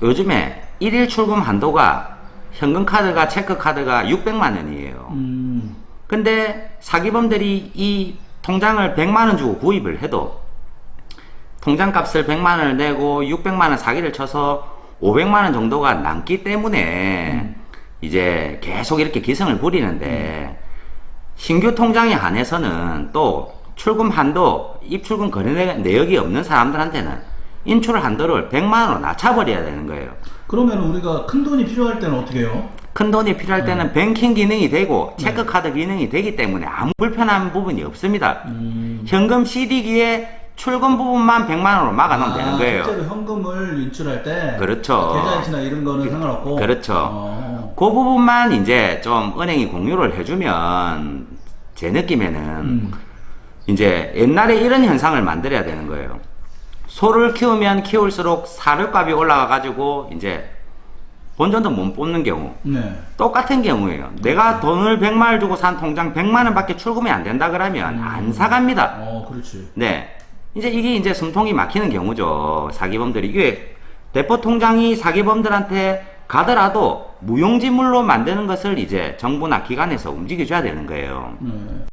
요즘에 일일 출금 한도가 현금 카드가 체크 카드가 600만 원이에요. 근데 사기범들이 이 통장을 100만 원 주고 구입을 해도 통장 값을 100만 원을 내고 600만 원 사기를 쳐서 500만 원 정도가 남기 때문에 이제 계속 이렇게 기승을 부리는데 신규 통장에 한해서는 또 출금 한도, 입출금 거래 내역이 없는 사람들한테는 인출 한도를 100만 원으로 낮춰버려야 되는 거예요. 그러면 우리가 큰 돈이 필요할 때는 어떻게 해요? 큰 돈이 필요할 때는 뱅킹 기능이 되고 체크카드 기능이 되기 때문에 아무 불편한 부분이 없습니다. 현금 CD기에 출금 부분만 100만 원으로 막아놓으면 되는 거예요. 실제로 현금을 인출할 때 그렇죠. 계좌이체나 이런 거는 상관없고 그렇죠. 그 부분만 이제 좀 은행이 공유를 해주면 제 느낌에는 이제 옛날에 이런 현상을 만들어야 되는 거예요. 소를 키우면 키울수록 사료값이 올라가 가지고 이제 본전도 못 뽑는 경우. 네. 똑같은 경우예요. 내가 돈을 100만 원 주고 산 통장 100만 원밖에 출금이 안 된다 그러면 안 사갑니다. 그렇지. 네. 이제 이게 이제 숨통이 막히는 경우죠. 사기범들이. 이게 대포 통장이 사기범들한테 가더라도 무용지물로 만드는 것을 이제 정부나 기관에서 움직여줘야 되는 거예요.